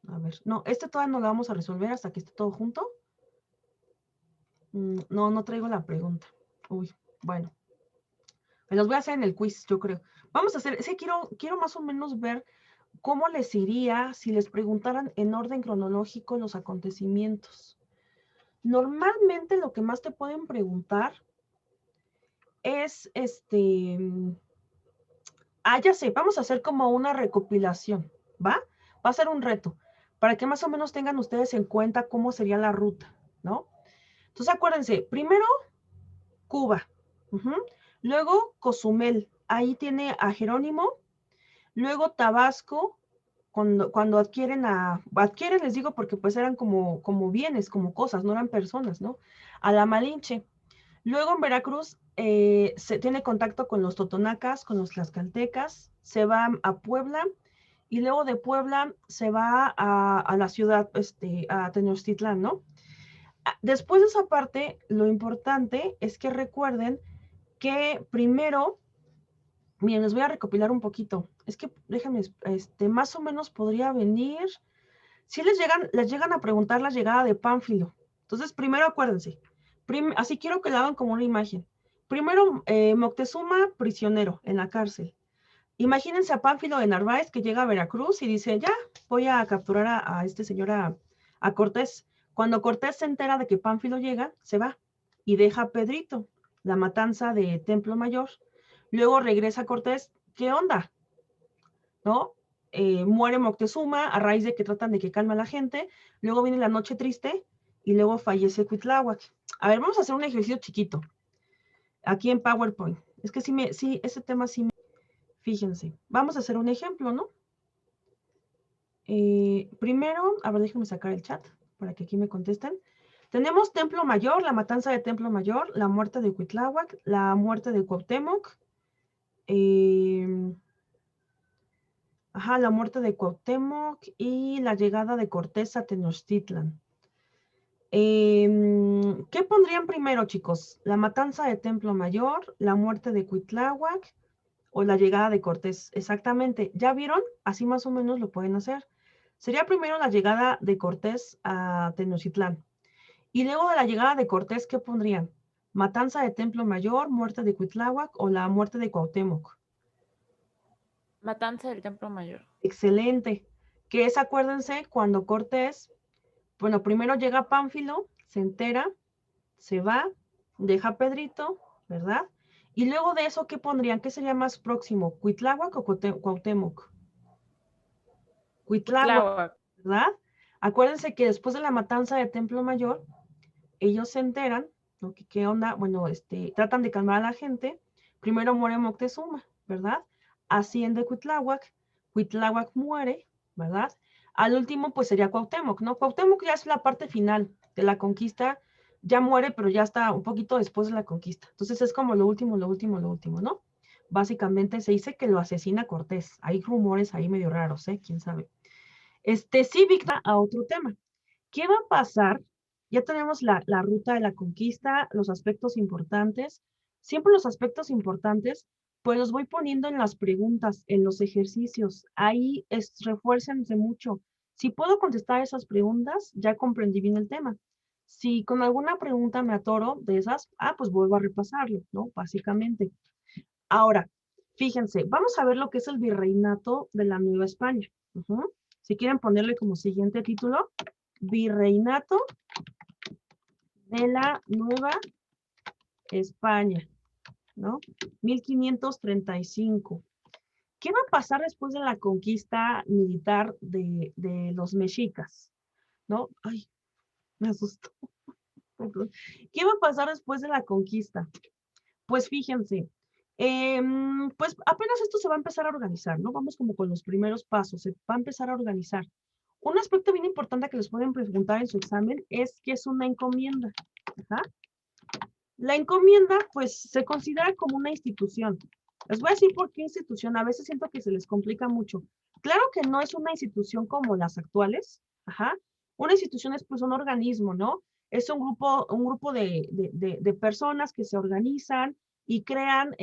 a ver, no, todavía no lo vamos a resolver hasta que esté todo junto. No traigo la pregunta. Uy, bueno. Me los voy a hacer en el quiz, yo creo. Vamos a hacer, es que quiero más o menos ver cómo les iría si les preguntaran en orden cronológico los acontecimientos. Normalmente lo que más te pueden preguntar es ya sé, vamos a hacer como una recopilación, ¿va? Va a ser un reto, para que más o menos tengan ustedes en cuenta cómo sería la ruta, ¿no? Entonces acuérdense, primero Cuba, luego Cozumel, ahí tiene a Jerónimo, luego Tabasco, cuando adquieren, les digo porque pues eran como bienes, como cosas, no eran personas, ¿no? A la Malinche. Luego en Veracruz se tiene contacto con los totonacas, con los tlaxcaltecas, se va a Puebla y luego de Puebla se va a la ciudad, a Tenochtitlán, ¿no? Después de esa parte, lo importante es que recuerden que primero, miren, les voy a recopilar un poquito. Es que déjenme, más o menos podría venir. Si les llegan a preguntar la llegada de Pánfilo. Entonces, primero acuérdense. Así quiero que le hagan como una imagen. Primero, Moctezuma prisionero en la cárcel. Imagínense a Pánfilo de Narváez que llega a Veracruz y dice, ya, voy a capturar a este señor, a Cortés. Cuando Cortés se entera de que Pánfilo llega, se va y deja a Pedrito, la matanza de Templo Mayor. Luego regresa Cortés, ¿qué onda? ¿No? Muere Moctezuma a raíz de que tratan de que calma a la gente. Luego viene la noche triste y luego fallece Cuitláhuac. A ver, vamos a hacer un ejercicio chiquito aquí en PowerPoint. Es que sí, ese tema sí me... Fíjense, vamos a hacer un ejemplo, ¿no? Primero, a ver, déjenme sacar el chat para que aquí me contesten. Tenemos Templo Mayor, la matanza de Templo Mayor, la muerte de Cuitláhuac, la muerte de Cuauhtémoc, la muerte de Cuauhtémoc y la llegada de Cortés a Tenochtitlan. ¿Qué pondrían primero, chicos? ¿La matanza de Templo Mayor, la muerte de Cuitláhuac o la llegada de Cortés? Exactamente. ¿Ya vieron? Así más o menos lo pueden hacer. Sería primero la llegada de Cortés a Tenochtitlán. Y luego de la llegada de Cortés, ¿qué pondrían? ¿Matanza de Templo Mayor, muerte de Cuitláhuac o la muerte de Cuauhtémoc?
Matanza del Templo Mayor.
Excelente. Que es, acuérdense, cuando Cortés, bueno, primero llega Pánfilo, se entera, se va, deja a Pedrito, ¿verdad? Y luego de eso, ¿qué pondrían? ¿Qué sería más próximo? ¿Cuitláhuac o Cuauhtémoc? Cuitláhuac, ¿verdad? Acuérdense que después de la matanza de Templo Mayor, ellos se enteran, ¿no? ¿Qué onda? Bueno, tratan de calmar a la gente. Primero muere Moctezuma, ¿verdad? Asciende Cuitláhuac, Cuitláhuac muere, ¿verdad? Al último, pues sería Cuauhtémoc, ¿no? Cuauhtémoc ya es la parte final de la conquista, ya muere, pero ya está un poquito después de la conquista. Entonces es como lo último, ¿no? Básicamente se dice que lo asesina Cortés. Hay rumores ahí medio raros, ¿eh? ¿Quién sabe? Sí, Víctor, a otro tema. ¿Qué va a pasar? Ya tenemos la ruta de la conquista, los aspectos importantes. Siempre los aspectos importantes, pues los voy poniendo en las preguntas, en los ejercicios. Ahí refuércense mucho. Si puedo contestar esas preguntas, ya comprendí bien el tema. Si con alguna pregunta me atoro de esas, pues vuelvo a repasarlo, ¿no? Básicamente. Ahora, fíjense, vamos a ver lo que es el virreinato de la Nueva España. Si quieren ponerle como siguiente título, Virreinato de la Nueva España, ¿no? 1535. ¿Qué va a pasar después de la conquista militar de los mexicas? ¿No? Ay, me asustó. ¿Qué va a pasar después de la conquista? Pues fíjense, pues apenas esto se va a empezar a organizar, ¿no? Vamos como con los primeros pasos, se va a empezar a organizar. Un aspecto bien importante que les pueden preguntar en su examen es qué es una encomienda. Ajá. La encomienda, pues, se considera como una institución. Les voy a decir por qué institución. A veces siento que se les complica mucho. Claro que no es una institución como las actuales. Ajá. Una institución es, pues, un organismo, ¿no? Es un grupo de personas que se organizan y crean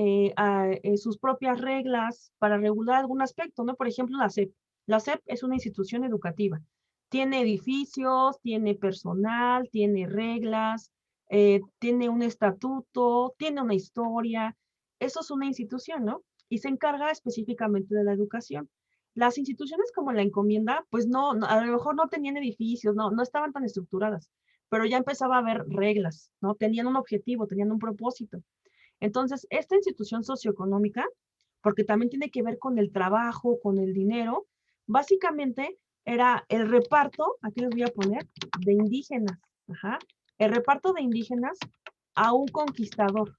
sus propias reglas para regular algún aspecto, ¿no? Por ejemplo, la SEP. La SEP es una institución educativa. Tiene edificios, tiene personal, tiene reglas, tiene un estatuto, tiene una historia. Eso es una institución, ¿no? Y se encarga específicamente de la educación. Las instituciones como la encomienda, pues a lo mejor no tenían edificios, no estaban tan estructuradas, pero ya empezaba a haber reglas, ¿no? Tenían un objetivo, tenían un propósito. Entonces, esta institución socioeconómica, porque también tiene que ver con el trabajo, con el dinero, básicamente era el reparto, aquí les voy a poner, de indígenas. Ajá. El reparto de indígenas a un conquistador.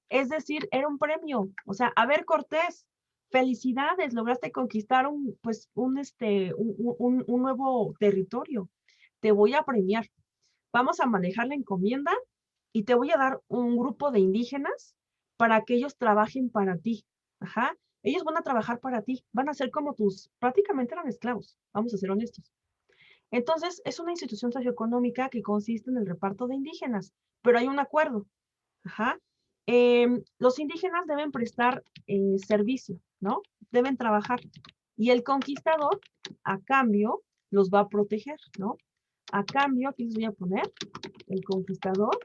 Es decir, era un premio. O sea, a ver, Cortés, felicidades, lograste conquistar un nuevo territorio. Te voy a premiar. Vamos a manejar la encomienda y te voy a dar un grupo de indígenas para que ellos trabajen para ti. Ajá. Ellos van a trabajar para ti. Van a ser como prácticamente eran esclavos. Vamos a ser honestos. Entonces, es una institución socioeconómica que consiste en el reparto de indígenas, pero hay un acuerdo. Ajá. Los indígenas deben prestar servicio, ¿no? Deben trabajar. Y el conquistador, a cambio, los va a proteger, ¿no? A cambio, aquí les voy a poner, el conquistador,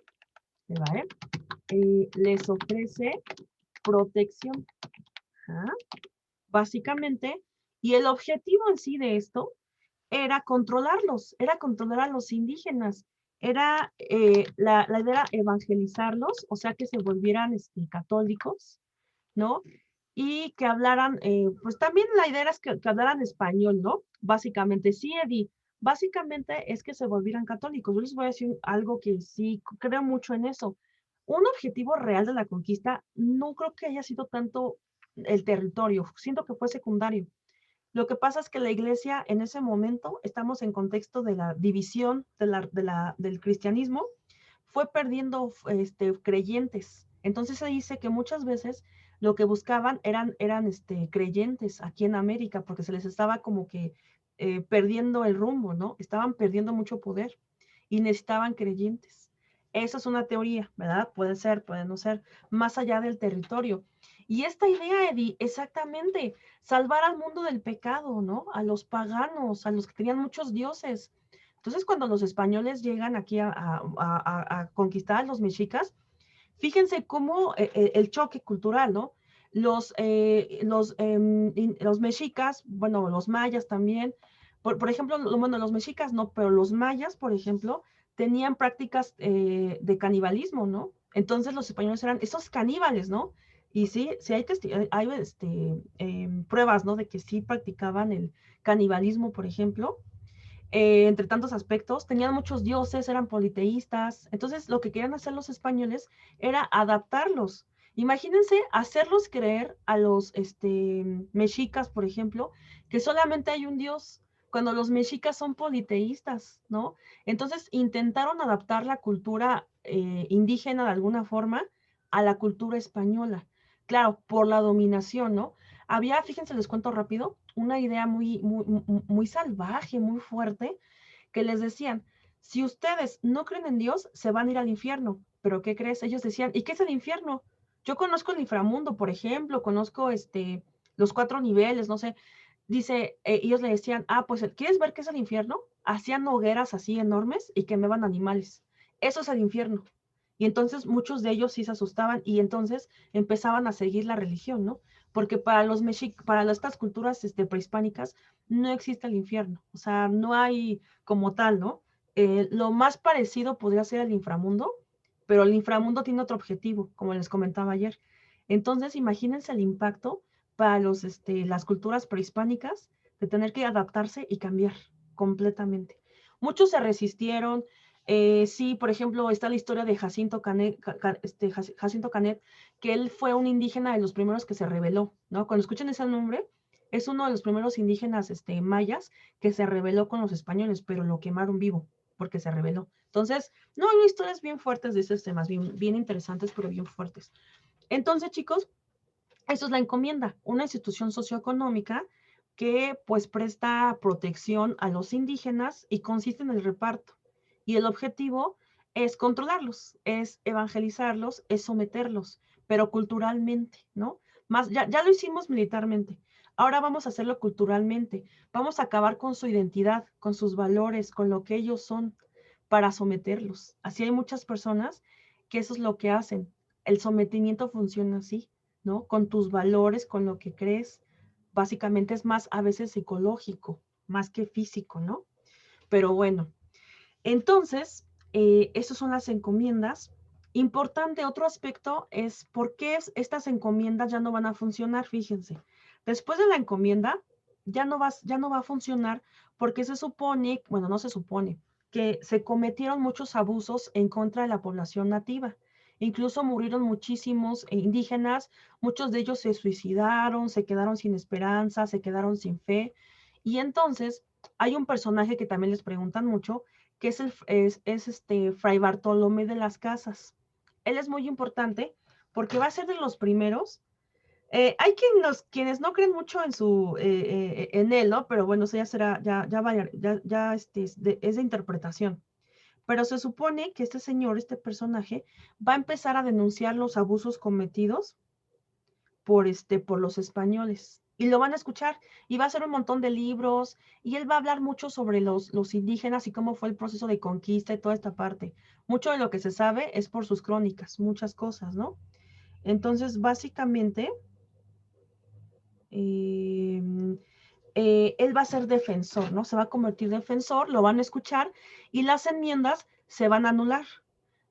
¿se va, les ofrece protección. Ajá. Básicamente, y el objetivo en sí de esto era controlarlos, era controlar a los indígenas, era, la idea era evangelizarlos, o sea, que se volvieran católicos, ¿no? Y que hablaran, pues también la idea era que hablaran español, ¿no? Básicamente, sí, Eddie, básicamente es que se volvieran católicos. Yo les voy a decir algo que sí creo mucho en eso. Un objetivo real de la conquista no creo que haya sido tanto el territorio, siento que fue secundario. Lo que pasa es que la iglesia en ese momento, estamos en contexto de la división del cristianismo, fue perdiendo creyentes. Entonces se dice que muchas veces lo que buscaban eran creyentes aquí en América, porque se les estaba como que perdiendo el rumbo, ¿no? Estaban perdiendo mucho poder y necesitaban creyentes. Esa es una teoría, ¿verdad? Puede ser, puede no ser, más allá del territorio. Y esta idea, Eddie, exactamente, salvar al mundo del pecado, ¿no? A los paganos, a los que tenían muchos dioses. Entonces, cuando los españoles llegan aquí a conquistar a los mexicas, fíjense cómo el choque cultural, ¿no? Los mexicas, bueno, los mayas también, por ejemplo, bueno, los mexicas no, pero los mayas, por ejemplo, tenían prácticas de canibalismo, ¿no? Entonces los españoles eran esos caníbales, ¿no? Y sí, sí hay pruebas, ¿no? De que sí practicaban el canibalismo, por ejemplo, entre tantos aspectos, tenían muchos dioses, eran politeístas, entonces lo que querían hacer los españoles era adaptarlos. Imagínense hacerlos creer a los mexicas, por ejemplo, que solamente hay un dios, cuando los mexicas son politeístas, ¿no? Entonces intentaron adaptar la cultura indígena de alguna forma a la cultura española. Claro, por la dominación, ¿no? Había, fíjense, les cuento rápido, una idea muy salvaje, muy fuerte, que les decían, si ustedes no creen en Dios, se van a ir al infierno. ¿Pero qué crees? Ellos decían, ¿y qué es el infierno? Yo conozco el inframundo, por ejemplo, conozco los 4 niveles, no sé. Dice, ellos le decían, pues, ¿quieres ver qué es el infierno? Hacían hogueras así enormes y quemaban animales. Eso es el infierno. Y entonces muchos de ellos sí se asustaban y entonces empezaban a seguir la religión, ¿no? Porque para estas culturas prehispánicas no existe el infierno, o sea, no hay como tal, ¿no? Lo más parecido podría ser el inframundo, pero el inframundo tiene otro objetivo, como les comentaba ayer. Entonces, imagínense el impacto para las culturas prehispánicas de tener que adaptarse y cambiar completamente. Muchos se resistieron. Sí, por ejemplo, está la historia de Jacinto Canet, Jacinto Canet, que él fue un indígena de los primeros que se rebeló, ¿no? Cuando escuchen ese nombre, es uno de los primeros indígenas mayas que se rebeló con los españoles, pero lo quemaron vivo porque se rebeló. Entonces, no, hay historias bien fuertes de esos temas, bien interesantes, pero bien fuertes. Entonces, chicos, eso es la encomienda, una institución socioeconómica que pues presta protección a los indígenas y consiste en el reparto. Y el objetivo es controlarlos, es evangelizarlos, es someterlos, pero culturalmente, ¿no? Más, ya lo hicimos militarmente, ahora vamos a hacerlo culturalmente, vamos a acabar con su identidad, con sus valores, con lo que ellos son, para someterlos. Así hay muchas personas que eso es lo que hacen. El sometimiento funciona así, ¿no? Con tus valores, con lo que crees. Básicamente es más a veces psicológico, más que físico, ¿no? Pero bueno, entonces, esas son las encomiendas. Importante, otro aspecto es por qué estas encomiendas ya no van a funcionar, fíjense. Después de la encomienda, ya no va a funcionar porque se supone, bueno, no se supone, que se cometieron muchos abusos en contra de la población nativa. Incluso murieron muchísimos indígenas, muchos de ellos se suicidaron, se quedaron sin esperanza, se quedaron sin fe. Y entonces hay un personaje que también les preguntan mucho, que es Fray Bartolomé de las Casas. Él es muy importante porque va a ser de los primeros Hay quienes no creen mucho en él, ¿no? Pero bueno, eso ya será, ya es de interpretación. Pero se supone que este personaje, va a empezar a denunciar los abusos cometidos por los españoles. Y lo van a escuchar, y va a hacer un montón de libros, y él va a hablar mucho sobre los indígenas y cómo fue el proceso de conquista y toda esta parte. Mucho de lo que se sabe es por sus crónicas, muchas cosas, ¿no? Entonces, básicamente, eh, él va a ser defensor, ¿no? Se va a convertir en defensor, lo van a escuchar, y las enmiendas se van a anular.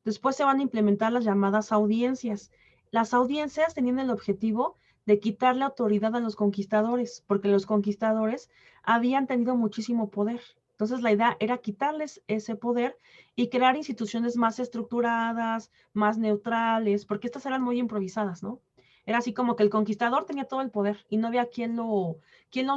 Después se van a implementar las llamadas audiencias. Las audiencias tenían el objetivo de quitarle autoridad a los conquistadores, porque los conquistadores habían tenido muchísimo poder. Entonces la idea era quitarles ese poder y crear instituciones más estructuradas, más neutrales, porque estas eran muy improvisadas, ¿no? Era así como que el conquistador tenía todo el poder y no había quien lo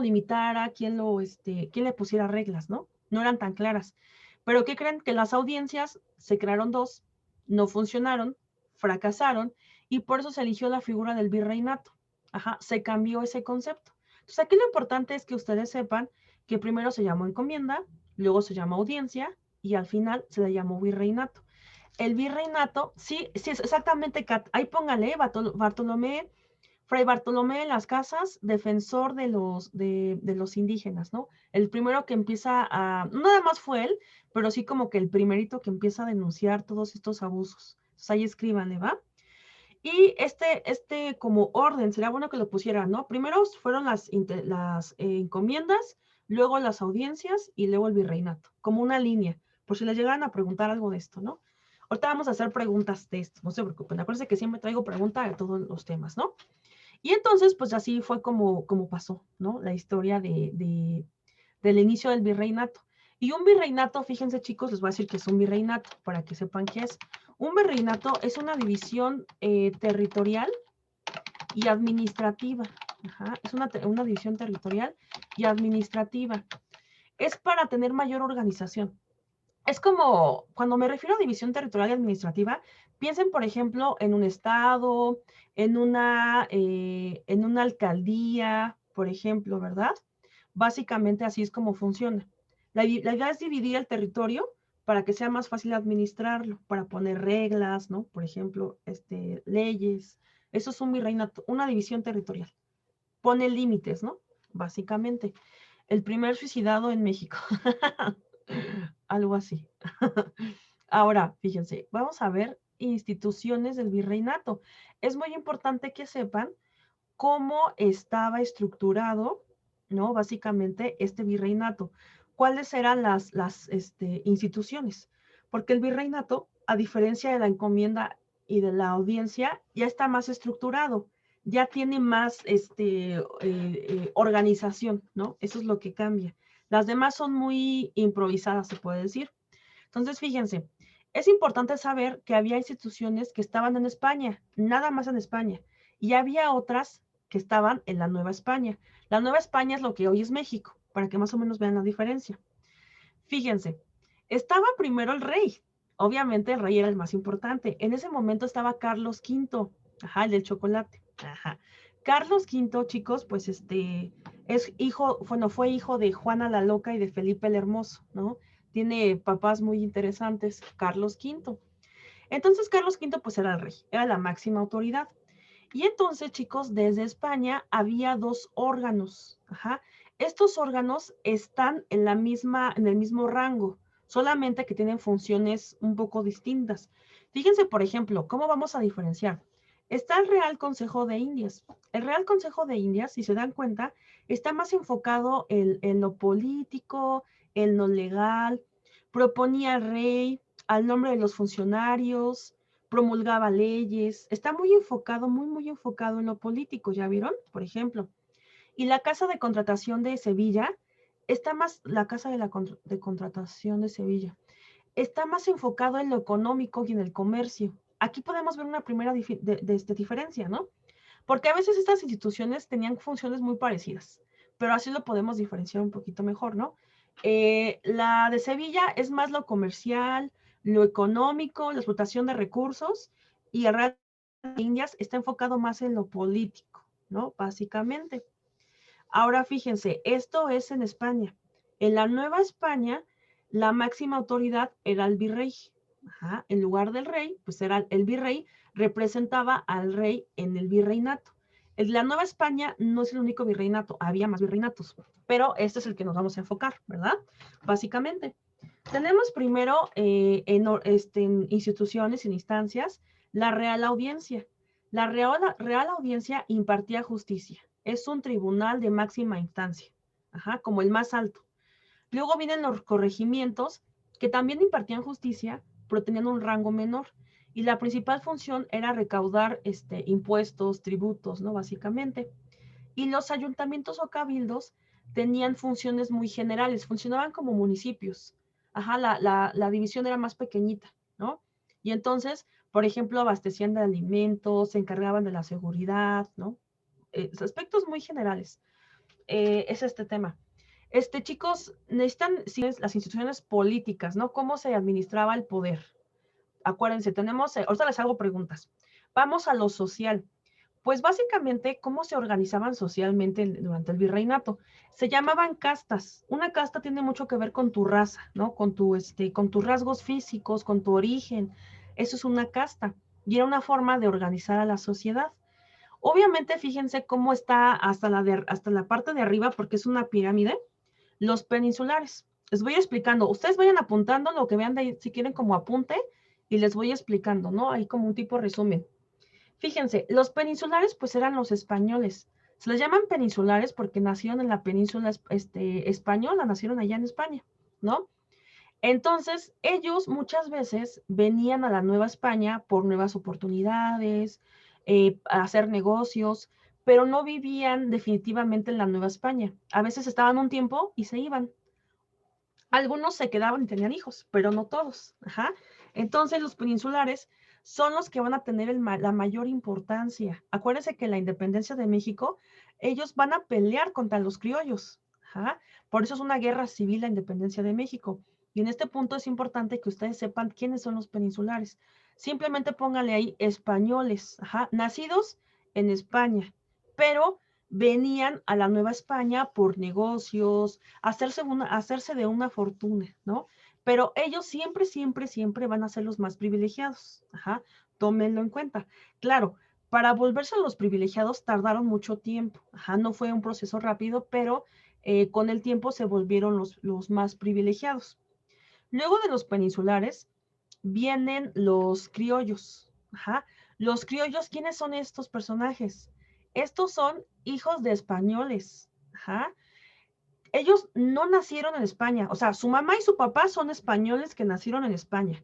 limitara, quien le pusiera reglas, ¿no? No eran tan claras. Pero ¿qué creen? Que las audiencias se crearon dos, no funcionaron, fracasaron, y por eso se eligió la figura del virreinato. Ajá, se cambió ese concepto. Entonces aquí lo importante es que ustedes sepan que primero se llamó encomienda, luego se llamó audiencia, y al final se le llamó virreinato. El virreinato, sí, sí, es exactamente, ahí póngale, Bartolomé, Fray Bartolomé de las Casas, defensor de los indígenas, ¿no? El primero que empieza no nada más fue él, pero sí como que el primerito que empieza a denunciar todos estos abusos. Entonces ahí escríbanle, ¿va? Y como orden, sería bueno que lo pusieran, ¿no? Primero fueron las encomiendas, luego las audiencias y luego el virreinato, como una línea, por si les llegaran a preguntar algo de esto, ¿no? Ahorita vamos a hacer preguntas de esto, no se preocupen, acuérdense que siempre traigo preguntas de todos los temas, ¿no? Y entonces, pues así fue como pasó, ¿no? La historia del inicio del virreinato. Y un virreinato, fíjense chicos, les voy a decir que es un virreinato, para que sepan qué es. Un virreinato es una división territorial y administrativa. Ajá, es una división territorial y administrativa. Es para tener mayor organización. Es como, cuando me refiero a división territorial y administrativa, piensen, por ejemplo, en un estado, en una alcaldía, por ejemplo, ¿verdad? Básicamente así es como funciona. La idea es dividir el territorio para que sea más fácil administrarlo, para poner reglas, ¿no? Por ejemplo, leyes. Eso es un virreinato, una división territorial. Pone límites, ¿no? Básicamente. El primer suicidado en México. Algo así. Ahora, fíjense, vamos a ver instituciones del virreinato. Es muy importante que sepan cómo estaba estructurado, ¿no? Básicamente este virreinato. ¿Cuáles eran las instituciones? Porque el virreinato, a diferencia de la encomienda y de la audiencia, ya está más estructurado, ya tiene más organización, ¿no? Eso es lo que cambia. Las demás son muy improvisadas, se puede decir. Entonces, fíjense, es importante saber que había instituciones que estaban en España, nada más en España, y había otras que estaban en la Nueva España. La Nueva España es lo que hoy es México, para que más o menos vean la diferencia. Fíjense, estaba primero el rey. Obviamente el rey era el más importante. En ese momento estaba Carlos V, ajá, el del chocolate. Ajá. Carlos V, chicos, pues fue hijo de Juana la Loca y de Felipe el Hermoso, ¿no? Tiene papás muy interesantes, Carlos V. Entonces Carlos V pues era el rey, era la máxima autoridad. Y entonces, chicos, desde España había dos órganos. Ajá. Estos órganos están en el mismo rango, solamente que tienen funciones un poco distintas. Fíjense, por ejemplo, ¿cómo vamos a diferenciar? Está el Real Consejo de Indias. El Real Consejo de Indias, si se dan cuenta, está más enfocado en lo político, en lo legal, proponía al rey, al nombre de los funcionarios, promulgaba leyes, está muy enfocado, muy enfocado en lo político, ¿ya vieron? Por ejemplo. Y la Casa de Contratación de Sevilla, la Casa de Contratación de Sevilla, está más enfocado en lo económico y en el comercio. Aquí podemos ver una primera diferencia, ¿no? Porque a veces estas instituciones tenían funciones muy parecidas, pero así lo podemos diferenciar un poquito mejor, ¿no? La de Sevilla es más lo comercial, lo económico, la explotación de recursos, y el Real de Indias está enfocado más en lo político, ¿no? Básicamente. Ahora fíjense, esto es en España. En la Nueva España, la máxima autoridad era el virrey. Ajá. En lugar del rey, pues era el virrey, representaba al rey en el virreinato. En la Nueva España no es el único virreinato, había más virreinatos, pero este es el que nos vamos a enfocar, ¿verdad? Básicamente. Tenemos primero en instituciones, en instancias, la Real Audiencia. La Real Audiencia impartía justicia. Es un tribunal de máxima instancia, ajá, como el más alto. Luego vienen los corregimientos, que también impartían justicia, pero tenían un rango menor. Y la principal función era recaudar impuestos, tributos, ¿no? Básicamente. Y los ayuntamientos o cabildos tenían funciones muy generales, funcionaban como municipios. Ajá, la división era más pequeñita, ¿no? Y entonces, por ejemplo, abastecían de alimentos, se encargaban de la seguridad, ¿no? Aspectos muy generales. Es este tema. Chicos, necesitan las instituciones políticas, ¿no? ¿Cómo se administraba el poder? Acuérdense, tenemos, ahorita les hago preguntas. Vamos a lo social. Pues básicamente, ¿cómo se organizaban socialmente durante el virreinato? Se llamaban castas. Una casta tiene mucho que ver con tu raza, ¿no? Con tus rasgos físicos, con tu origen. Eso es una casta. Y era una forma de organizar a la sociedad. Obviamente, fíjense cómo está hasta la parte de arriba, porque es una pirámide, los peninsulares. Les voy explicando. Ustedes vayan apuntando lo que vean de ahí, si quieren como apunte, y les voy explicando, ¿no? Ahí como un tipo resumen. Fíjense, los peninsulares pues eran los españoles. Se les llaman peninsulares porque nacieron en la península española, nacieron allá en España, ¿no? Entonces, ellos muchas veces venían a la Nueva España por nuevas oportunidades, a hacer negocios, pero no vivían definitivamente en la Nueva España. A veces estaban un tiempo y se iban. Algunos se quedaban y tenían hijos, pero no todos. Ajá. Entonces, los peninsulares son los que van a tener la mayor importancia. Acuérdense que en la independencia de México, ellos van a pelear contra los criollos. Ajá. Por eso es una guerra civil la independencia de México. Y en este punto es importante que ustedes sepan quiénes son los peninsulares. Simplemente póngale ahí españoles, ajá, nacidos en España, pero venían a la Nueva España por negocios, hacerse de una fortuna, ¿no? Pero ellos siempre, siempre, siempre van a ser los más privilegiados. Ajá, tómenlo en cuenta. Claro, para volverse los privilegiados tardaron mucho tiempo. Ajá, no fue un proceso rápido, pero con el tiempo se volvieron los más privilegiados. Luego de los peninsulares vienen los criollos. Ajá. Los criollos, ¿quiénes son estos personajes? Estos son hijos de españoles. Ajá. Ellos no nacieron en España, o sea, su mamá y su papá son españoles que nacieron en España,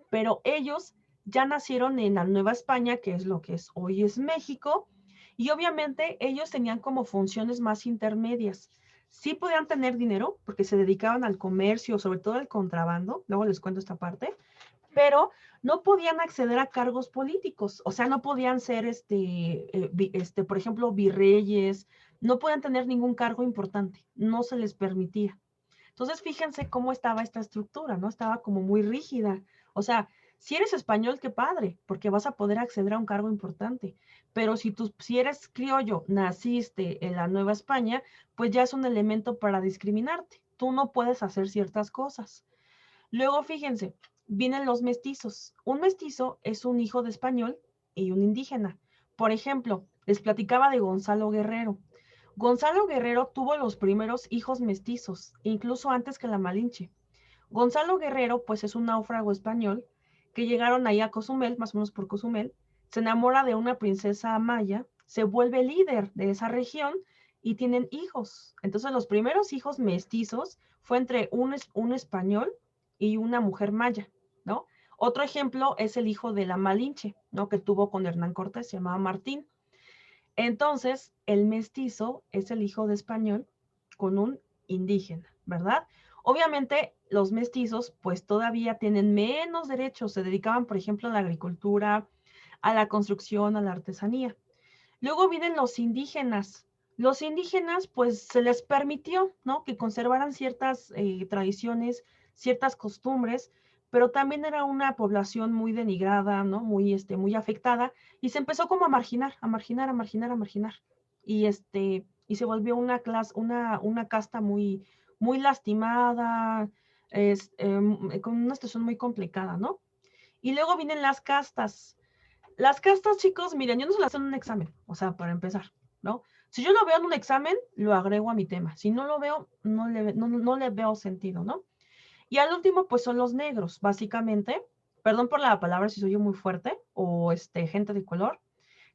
pero ellos ya nacieron en la Nueva España, que es lo que es hoy es México, y obviamente ellos tenían como funciones más intermedias. Sí podían tener dinero porque se dedicaban al comercio, sobre todo al contrabando, luego les cuento esta parte, pero no podían acceder a cargos políticos, o sea, no podían ser, por ejemplo, virreyes, no podían tener ningún cargo importante, no se les permitía. Entonces, fíjense cómo estaba esta estructura, ¿no? Estaba como muy rígida. O sea, si eres español, qué padre, porque vas a poder acceder a un cargo importante. Pero si eres criollo, naciste en la Nueva España, pues ya es un elemento para discriminarte. Tú no puedes hacer ciertas cosas. Luego, fíjense, vienen los mestizos. Un mestizo es un hijo de español y un indígena. Por ejemplo, les platicaba de Gonzalo Guerrero. Gonzalo Guerrero tuvo los primeros hijos mestizos, incluso antes que la Malinche. Gonzalo Guerrero, pues es un náufrago español que llegaron ahí a Cozumel, más o menos por Cozumel, se enamora de una princesa maya, se vuelve líder de esa región y tienen hijos. Entonces los primeros hijos mestizos fue entre un español y una mujer maya, ¿no? Otro ejemplo es el hijo de la Malinche, ¿no? Que tuvo con Hernán Cortés, se llamaba Martín. Entonces, el mestizo es el hijo de español con un indígena, ¿verdad? Obviamente, los mestizos pues todavía tienen menos derechos, se dedicaban, por ejemplo, a la agricultura, a la construcción, a la artesanía. Luego vienen los indígenas. Los indígenas pues se les permitió, ¿no? Que conservaran ciertas tradiciones, ciertas costumbres, pero también era una población muy denigrada, ¿no? Muy afectada, y se empezó como a marginar, a marginar, a marginar, a marginar. y se volvió una casta muy, muy lastimada, con una situación muy complicada, ¿no? Y luego vienen las castas. Las castas, chicos, miren, yo no se las hago en un examen, o sea, para empezar, ¿no? Si yo lo veo en un examen, lo agrego a mi tema. Si no lo veo, no le veo sentido, ¿no? Y al último, pues son los negros, básicamente. Perdón por la palabra si soy muy fuerte, o gente de color,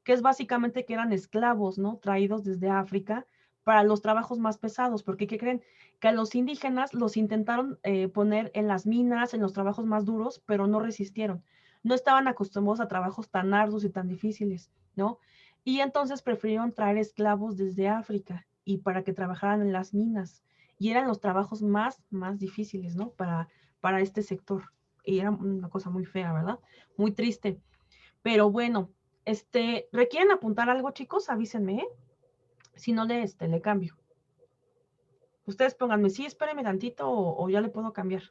que es básicamente que eran esclavos, ¿no? Traídos desde África para los trabajos más pesados, porque ¿qué creen? Que a los indígenas los intentaron poner en las minas, en los trabajos más duros, pero no resistieron. No estaban acostumbrados a trabajos tan arduos y tan difíciles, ¿no? Y entonces prefirieron traer esclavos desde África y para que trabajaran en las minas. Y eran los trabajos más difíciles, ¿no? Para este sector. Y era una cosa muy fea, ¿verdad? Muy triste. Pero bueno, ¿requieren apuntar algo, chicos? Avísenme, ¿eh? Si no, le cambio. Ustedes pónganme, sí, espérenme tantito o ya le puedo cambiar.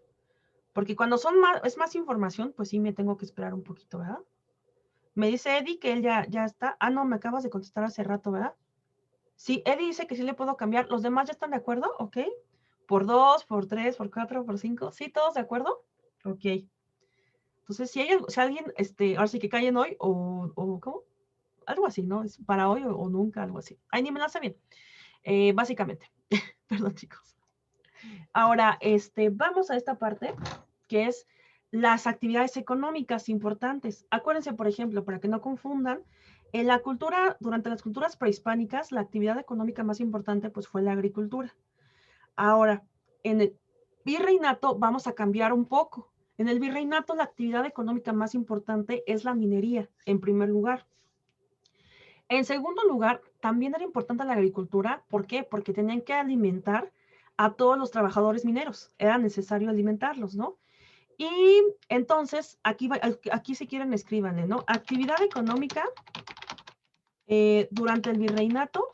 Porque cuando es más información, pues sí me tengo que esperar un poquito, ¿verdad? Me dice Eddie que él ya está. Ah, no, me acabas de contestar hace rato, ¿verdad? Sí, Eddie dice que sí le puedo cambiar. ¿Los demás ya están de acuerdo? Ok. Por 2, por 3, por 4, por 5. ¿Sí, todos de acuerdo? Ok. Entonces, si alguien, ahora sí que callen hoy o ¿cómo? Algo así, ¿no? Es para hoy o nunca, algo así. Ay, ni me la sé bien. Básicamente. Perdón, chicos. Ahora, vamos a esta parte que es las actividades económicas importantes. Acuérdense, por ejemplo, para que no confundan, durante las culturas prehispánicas, la actividad económica más importante pues fue la agricultura. Ahora, en el virreinato vamos a cambiar un poco. En el virreinato la actividad económica más importante es la minería, en primer lugar. En segundo lugar, también era importante la agricultura. ¿Por qué? Porque tenían que alimentar a todos los trabajadores mineros. Era necesario alimentarlos, ¿no? Y entonces, aquí si quieren escríbanle, ¿no? Actividad económica durante el virreinato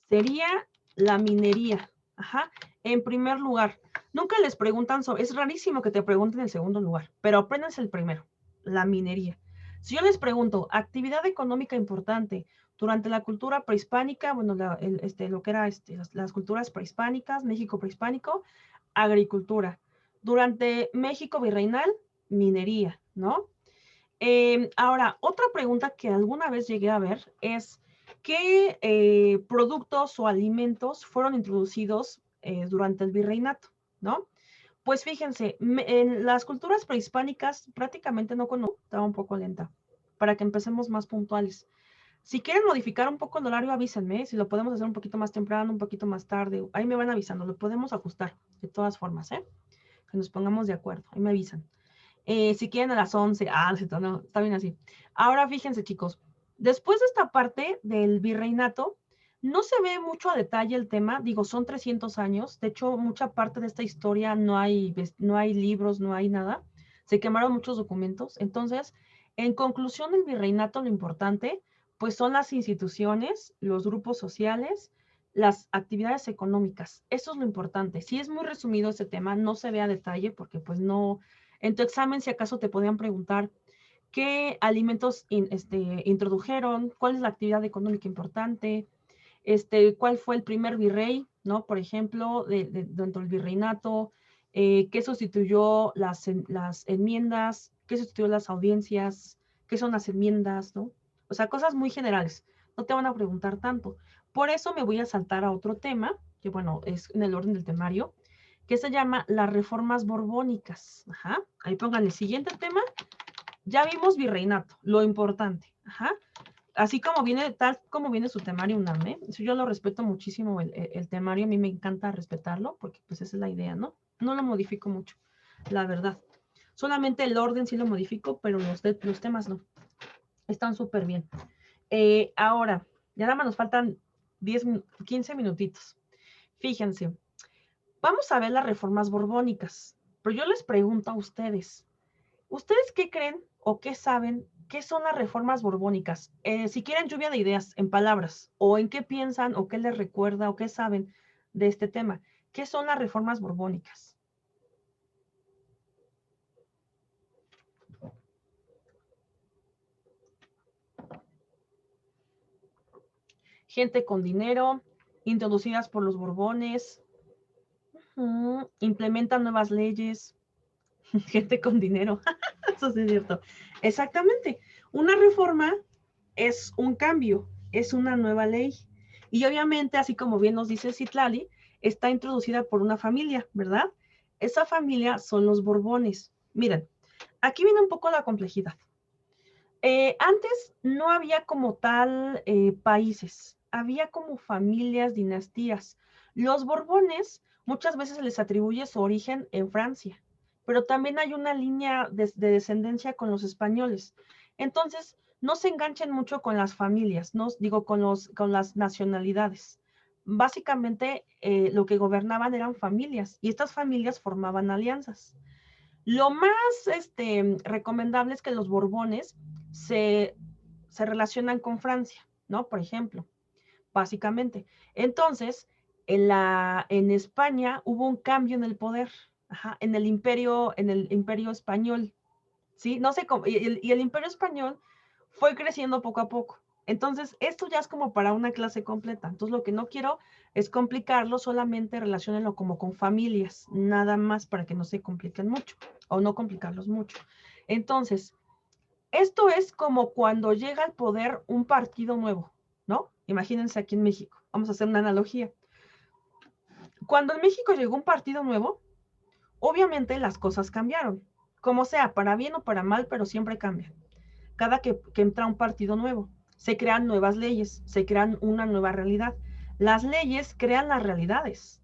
sería la minería. Ajá. En primer lugar, nunca les preguntan es rarísimo que te pregunten el segundo lugar, pero apréndanse el primero, la minería. Si yo les pregunto, actividad económica importante durante la cultura prehispánica, bueno, lo que era las culturas prehispánicas, México prehispánico, agricultura. Durante México virreinal, minería, ¿no? Ahora, otra pregunta que alguna vez llegué a ver es, ¿qué productos o alimentos fueron introducidos durante el virreinato? ¿No? Pues fíjense, en las culturas prehispánicas prácticamente no conozco, estaba un poco lenta, para que empecemos más puntuales. Si quieren modificar un poco el horario, avísenme, si lo podemos hacer un poquito más temprano, un poquito más tarde, ahí me van avisando, lo podemos ajustar de todas formas, ¿eh? Que nos pongamos de acuerdo, ahí me avisan. Si quieren a las 11, no, está bien así. Ahora fíjense, chicos, después de esta parte del virreinato, no se ve mucho a detalle el tema, digo, son 300 años, de hecho, mucha parte de esta historia no hay libros, no hay nada, se quemaron muchos documentos, entonces, en conclusión del virreinato, lo importante, pues son las instituciones, los grupos sociales, las actividades económicas, eso es lo importante. Si es muy resumido ese tema, no se ve a detalle porque pues no, en tu examen, si acaso te podían preguntar qué alimentos introdujeron, cuál es la actividad económica importante, cuál fue el primer virrey, ¿no? Por ejemplo, dentro del virreinato, qué sustituyó las enmiendas, qué sustituyó las audiencias, qué son las enmiendas, ¿no? O sea, cosas muy generales. No te van a preguntar tanto. Por eso me voy a saltar a otro tema, que bueno, es en el orden del temario, que se llama las reformas borbónicas. Ajá. Ahí pongan el siguiente tema. Ya vimos virreinato, lo importante. Ajá. Así como viene, tal como viene su temario UNAM, ¿eh? Yo lo respeto muchísimo el temario, a mí me encanta respetarlo, porque pues esa es la idea, ¿no? No lo modifico mucho, la verdad. Solamente el orden sí lo modifico, pero los temas no. Están súper bien. Ahora, ya nada más nos faltan 15 minutitos. Fíjense, vamos a ver las reformas borbónicas, pero yo les pregunto a ustedes, ¿ustedes qué creen o qué saben? ¿Qué son las reformas borbónicas? Si quieren lluvia de ideas en palabras, o en qué piensan, o qué les recuerda, o qué saben de este tema. ¿Qué son las reformas borbónicas? gente con dinero, introducidas por los Borbones, implementan nuevas leyes, gente con dinero, eso sí es cierto. Exactamente, una reforma es un cambio, es una nueva ley. Y obviamente, así como bien nos dice Citlali, está introducida por una familia, ¿verdad? Esa familia son los Borbones. Miren, aquí viene un poco la complejidad. Antes no había como tal países, había como familias, dinastías. Los Borbones muchas veces se les atribuye su origen en Francia, pero también hay una línea de descendencia con los españoles. Entonces, no se enganchen mucho con las familias, no digo con las nacionalidades. Básicamente, lo que gobernaban eran familias y estas familias formaban alianzas. Lo más recomendable es que los Borbones se relacionan con Francia, ¿no? Por ejemplo, básicamente. Entonces, en España hubo un cambio en el poder, en el imperio español, ¿sí? No sé cómo, y el imperio español fue creciendo poco a poco. Entonces, esto ya es como para una clase completa. Entonces, lo que no quiero es complicarlo, solamente relaciónenlo como con familias, nada más para que no se compliquen mucho o no complicarlos mucho. Entonces, esto es como cuando llega al poder un partido nuevo, ¿no? Imagínense aquí en México. Vamos a hacer una analogía. Cuando en México llegó un partido nuevo, obviamente las cosas cambiaron. Como sea, para bien o para mal, pero siempre cambian. Cada que entra un partido nuevo, se crean nuevas leyes, se crean una nueva realidad. Las leyes crean las realidades.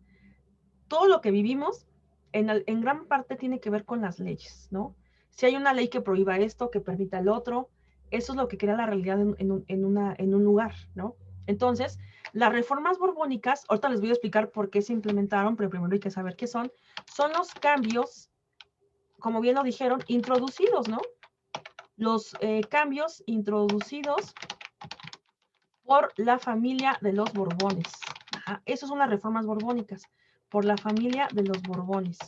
Todo lo que vivimos en gran parte tiene que ver con las leyes, ¿no? Si hay una ley que prohíba esto, que permita el otro, eso es lo que crea la realidad en un lugar, ¿no? Entonces, las reformas borbónicas, ahorita les voy a explicar por qué se implementaron, pero primero hay que saber qué son los cambios, como bien lo dijeron, introducidos, ¿no? Los cambios introducidos por la familia de los Borbones. Esas son las reformas borbónicas, por la familia de los Borbones.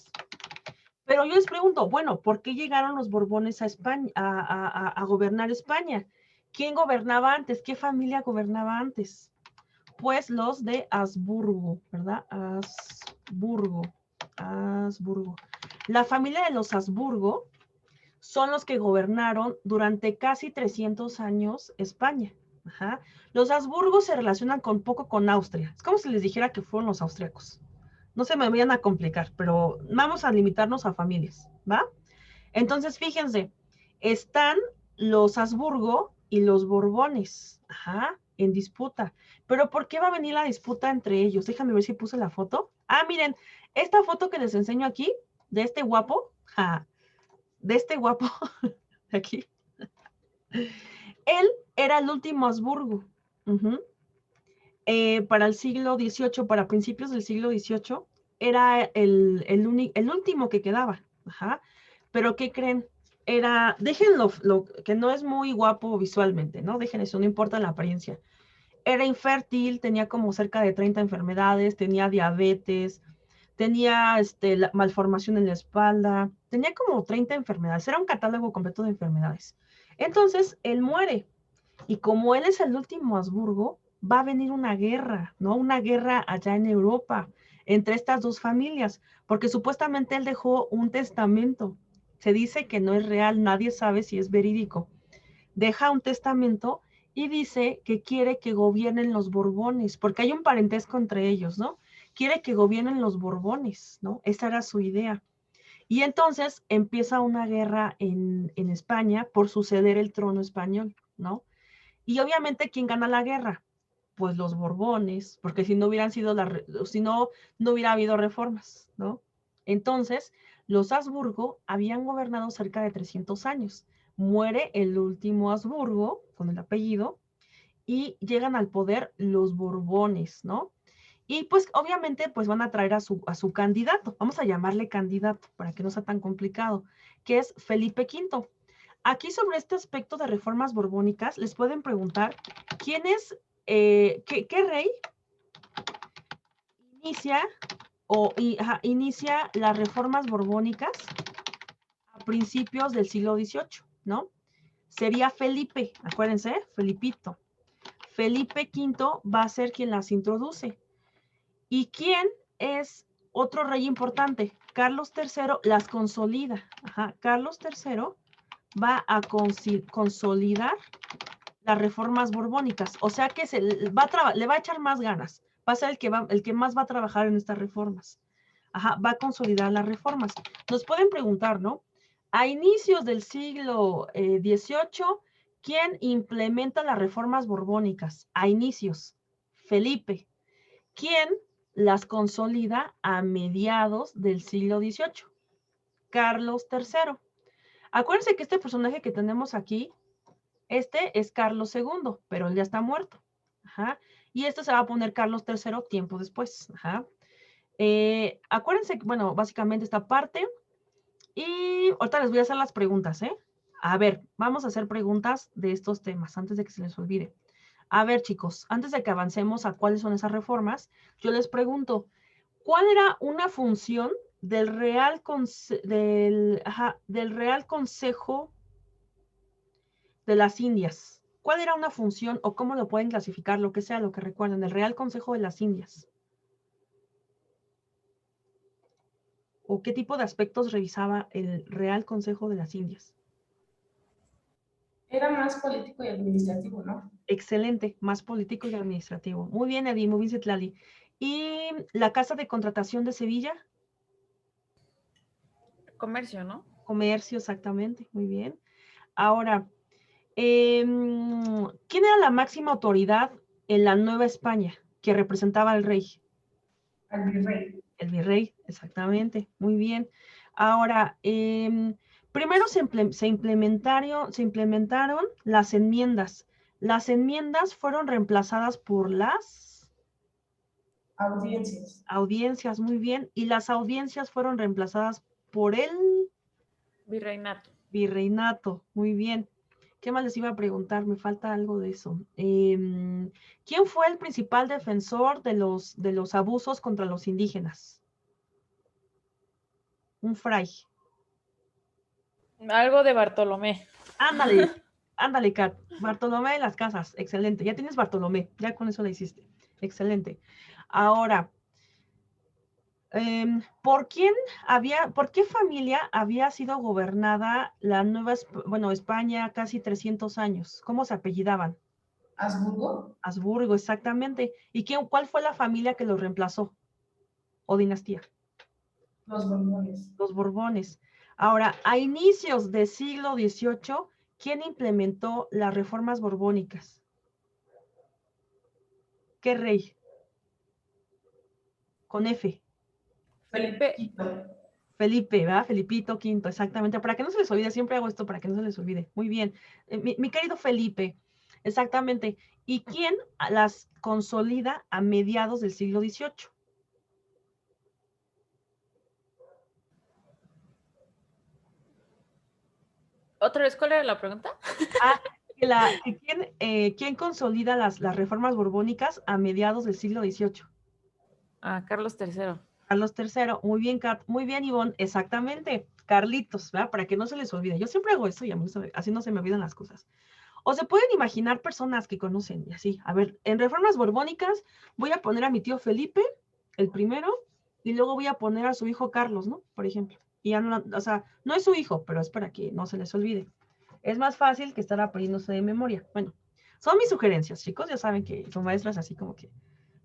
Pero yo les pregunto, bueno, ¿por qué llegaron los Borbones a España, a gobernar España? ¿Quién gobernaba antes? ¿Qué familia gobernaba antes? Pues los de Habsburgo, ¿verdad? Habsburgo. La familia de los Habsburgo son los que gobernaron durante casi 300 años España. Los Habsburgos se relacionan poco con Austria. Es como si les dijera que fueron los austriacos. No se me vayan a complicar, pero vamos a limitarnos a familias, ¿va? Entonces, fíjense, están los Habsburgo y los Borbones, en disputa. Pero ¿por qué va a venir la disputa entre ellos? Déjame ver si puse la foto. Miren, esta foto que les enseño aquí, de este guapo, de este guapo, de aquí. Él era el último Habsburgo. Para el siglo XVIII, para principios del siglo XVIII, era el último que quedaba. Pero ¿qué creen? Déjenlo, que no es muy guapo visualmente, ¿no? Dejen eso, no importa la apariencia. Era infértil, tenía como cerca de 30 enfermedades, tenía diabetes, tenía malformación en la espalda, tenía como 30 enfermedades, era un catálogo completo de enfermedades. Entonces, él muere, y como él es el último Habsburgo, va a venir una guerra, ¿no? Una guerra allá en Europa, entre estas dos familias, porque supuestamente él dejó un testamento. Se dice que no es real, nadie sabe si es verídico. Deja un testamento y dice que quiere que gobiernen los Borbones, porque hay un parentesco entre ellos, ¿no? Quiere que gobiernen los Borbones, ¿no? Esa era su idea. Y entonces empieza una guerra en España por suceder el trono español, ¿no? Y obviamente, ¿quién gana la guerra? Pues los Borbones, porque si no hubieran sido no hubiera habido reformas, ¿no? Entonces, los Habsburgo habían gobernado cerca de 300 años. Muere el último Habsburgo, con el apellido, y llegan al poder los Borbones, ¿no? Y pues obviamente pues van a traer a su candidato, vamos a llamarle candidato para que no sea tan complicado, que es Felipe V. Aquí sobre este aspecto de reformas borbónicas les pueden preguntar quién es, qué rey inicia las reformas borbónicas a principios del siglo XVIII, ¿no? Sería Felipe, acuérdense, Felipito. Felipe V va a ser quien las introduce. ¿Y quién es otro rey importante? Carlos III las consolida. Ajá. Carlos III va a consolidar las reformas borbónicas. O sea que le va a echar más ganas. Va a ser el que más va a trabajar en estas reformas. Ajá, va a consolidar las reformas. Nos pueden preguntar, ¿no? A inicios del siglo XVIII, ¿quién implementa las reformas borbónicas? A inicios, Felipe. ¿Quién las consolida a mediados del siglo XVIII? Carlos III. Acuérdense que este personaje que tenemos aquí, este es Carlos II, pero él ya está muerto. Ajá. Y este se va a poner Carlos III tiempo después. Ajá. Acuérdense, bueno, básicamente esta parte. Y ahorita les voy a hacer las preguntas, ¿eh? A ver, vamos a hacer preguntas de estos temas antes de que se les olvide. A ver, chicos, antes de que avancemos a cuáles son esas reformas, yo les pregunto, ¿cuál era una función del Real Consejo de las Indias? ¿Cuál era una función o cómo lo pueden clasificar, lo que sea, lo que recuerden, del Real Consejo de las Indias? ¿O qué tipo de aspectos revisaba el Real Consejo de las Indias?
Era más político y administrativo, ¿no?
Excelente, más político y administrativo. Muy bien, Eddie, muy bien, Citlali. ¿Y la Casa de Contratación de Sevilla?
Comercio, ¿no?
Comercio, exactamente, muy bien. Ahora, ¿quién era la máxima autoridad en la Nueva España que representaba al rey?
Al virrey.
El virrey, exactamente, muy bien. Ahora, primero se implementaron las enmiendas. Las enmiendas fueron reemplazadas por las
Audiencias.
audiencias, muy bien. Y las audiencias fueron reemplazadas por el
Virreinato.
virreinato, muy bien. ¿Qué más les iba a preguntar? Me falta algo de eso. ¿Quién fue el principal defensor de los abusos contra los indígenas? Un fray.
Algo de Bartolomé.
Ándale, ándale, Kat. Bartolomé de las Casas, excelente. Ya tienes Bartolomé, ya con eso la hiciste. Excelente. Ahora, ¿por qué familia había sido gobernada la España casi 300 años? ¿Cómo se apellidaban?
Habsburgo.
Habsburgo, exactamente. ¿Y cuál fue la familia que los reemplazó? ¿O dinastía?
Los Borbones.
Los Borbones. Ahora, a inicios del siglo XVIII, ¿quién implementó las reformas borbónicas? ¿Qué rey? Con F.
Felipe.
Felipe, ¿verdad? Felipito V, exactamente. Para que no se les olvide, siempre hago esto para que no se les olvide. Muy bien. Mi querido Felipe, exactamente. ¿Y quién las consolida a mediados del siglo XVIII?
¿Otra vez cuál era la pregunta?
¿Quién consolida las reformas borbónicas a mediados del siglo XVIII?
Carlos III.
Carlos III. Muy bien, Kat. Muy bien, Ivonne. Exactamente. Carlitos, ¿verdad? Para que no se les olvide. Yo siempre hago esto y así no se me olvidan las cosas. O se pueden imaginar personas que conocen y así. A ver, en reformas borbónicas voy a poner a mi tío Felipe, el primero, y luego voy a poner a su hijo Carlos, ¿no? Por ejemplo. Y ya no, o sea, no es su hijo, pero es para que no se les olvide. Es más fácil que estar aprendiéndose de memoria. Bueno, son mis sugerencias, chicos. Ya saben que su maestra es así como que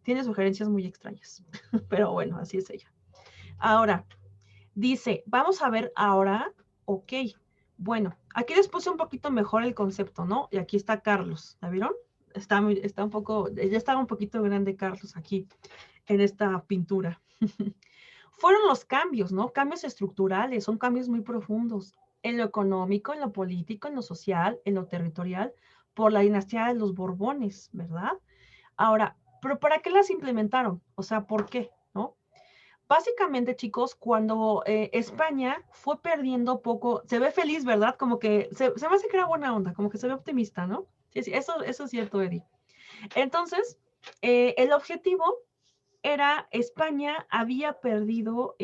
tiene sugerencias muy extrañas. Pero bueno, así es ella. Ahora, dice, vamos a ver ahora, ok. Bueno, aquí les puse un poquito mejor el concepto, ¿no? Y aquí está Carlos, ¿la vieron? Está un poco, ya estaba un poquito grande Carlos aquí, en esta pintura. Fueron los cambios, ¿no? Cambios estructurales, son cambios muy profundos en lo económico, en lo político, en lo social, en lo territorial, por la dinastía de los Borbones, ¿verdad? Ahora, ¿pero para qué las implementaron? O sea, ¿por qué? ¿No? Básicamente, chicos, cuando España fue perdiendo poco, se ve feliz, ¿verdad? Como que se me hace que era buena onda, como que se ve optimista, ¿no? Sí, sí, eso es cierto, Eddie. Entonces, el objetivo era, España había perdido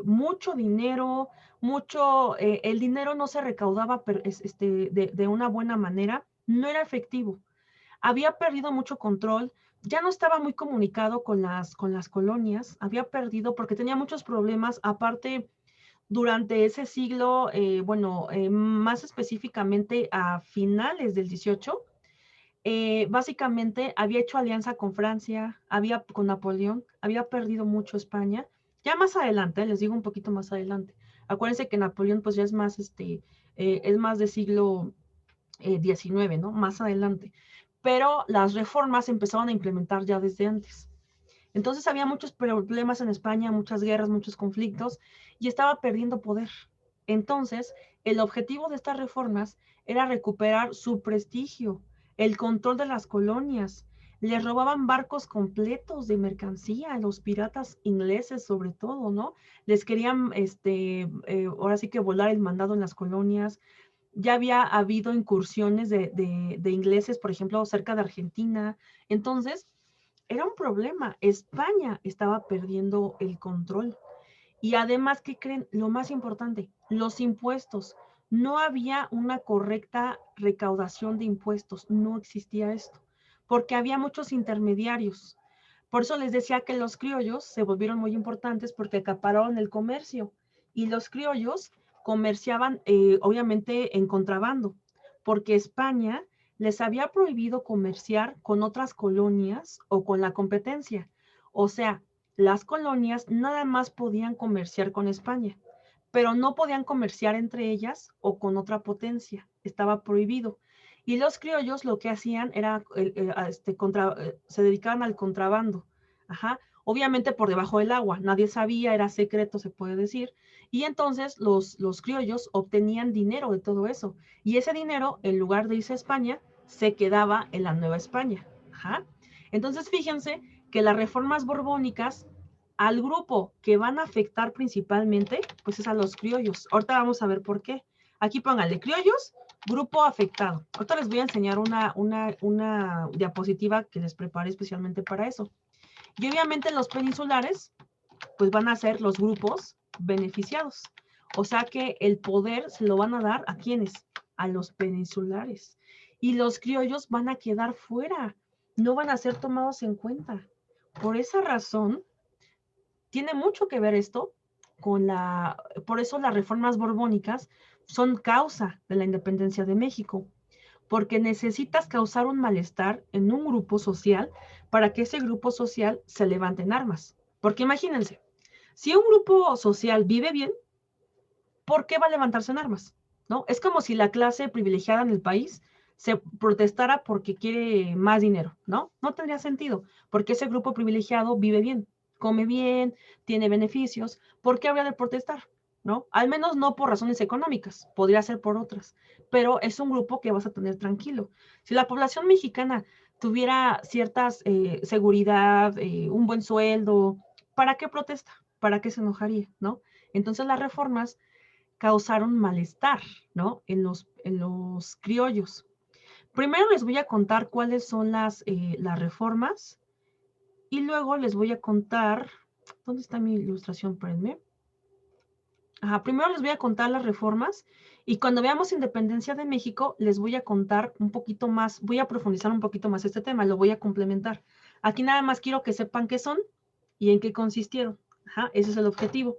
mucho dinero, el dinero no se recaudaba de una buena manera, no era efectivo. había perdido mucho control, ya no estaba muy comunicado con las colonias, había perdido porque tenía muchos problemas, aparte durante ese siglo, más específicamente a finales del 18, básicamente había hecho alianza con Francia, con Napoleón, había perdido mucho España. Ya más adelante, les digo un poquito más adelante. Acuérdense que Napoleón pues ya es más de siglo XIX, ¿no? Más adelante. Pero las reformas empezaron a implementar ya desde antes. Entonces había muchos problemas en España, muchas guerras, muchos conflictos, y estaba perdiendo poder. Entonces, el objetivo de estas reformas era recuperar su prestigio, el control de las colonias. Les robaban barcos completos de mercancía a los piratas ingleses, sobre todo, ¿no? Les querían, ahora sí que volar el mandado en las colonias. Ya había habido incursiones de ingleses, por ejemplo, cerca de Argentina. Entonces, era un problema. España estaba perdiendo el control. Y además, ¿qué creen? Lo más importante, los impuestos. No había una correcta recaudación de impuestos. No existía esto. Porque había muchos intermediarios. Por eso les decía que los criollos se volvieron muy importantes porque acapararon el comercio. Y los criollos comerciaban, obviamente, en contrabando. Porque España les había prohibido comerciar con otras colonias o con la competencia. O sea, las colonias nada más podían comerciar con España, pero no podían comerciar entre ellas o con otra potencia. Estaba prohibido. Y los criollos lo que hacían era, se dedicaban al contrabando. Ajá. Obviamente por debajo del agua, nadie sabía, era secreto, se puede decir. Y entonces los criollos obtenían dinero de todo eso. Y ese dinero, en lugar de irse a España, se quedaba en la Nueva España. Ajá. Entonces, fíjense que las reformas borbónicas, al grupo que van a afectar principalmente, pues es a los criollos. Ahorita vamos a ver por qué. Aquí pónganle criollos, grupo afectado. Ahorita les voy a enseñar una diapositiva que les preparé especialmente para eso. Y obviamente los peninsulares, pues van a ser los grupos beneficiados. O sea que el poder se lo van a dar a quienes, a los peninsulares. Y los criollos van a quedar fuera, no van a ser tomados en cuenta. Por esa razón, tiene mucho que ver esto por eso las reformas borbónicas son causa de la independencia de México, porque necesitas causar un malestar en un grupo social para que ese grupo social se levante en armas. Porque imagínense, si un grupo social vive bien, ¿por qué va a levantarse en armas? ¿No? Es como si la clase privilegiada en el país se protestara porque quiere más dinero, ¿no? No tendría sentido, porque ese grupo privilegiado vive bien, come bien, tiene beneficios. ¿Por qué habría de protestar? ¿No? Al menos no por razones económicas, podría ser por otras, pero es un grupo que vas a tener tranquilo. Si la población mexicana tuviera ciertas seguridad, un buen sueldo, ¿para qué protesta? ¿Para qué se enojaría? ¿No? Entonces las reformas causaron malestar, ¿no? En los criollos. Primero les voy a contar cuáles son las reformas y luego les voy a contar, ¿dónde está mi ilustración? Espérenme. Ajá, primero les voy a contar las reformas y cuando veamos Independencia de México les voy a contar un poquito más, voy a profundizar un poquito más este tema, lo voy a complementar. Aquí nada más quiero que sepan qué son y en qué consistieron. Ajá, ese es el objetivo.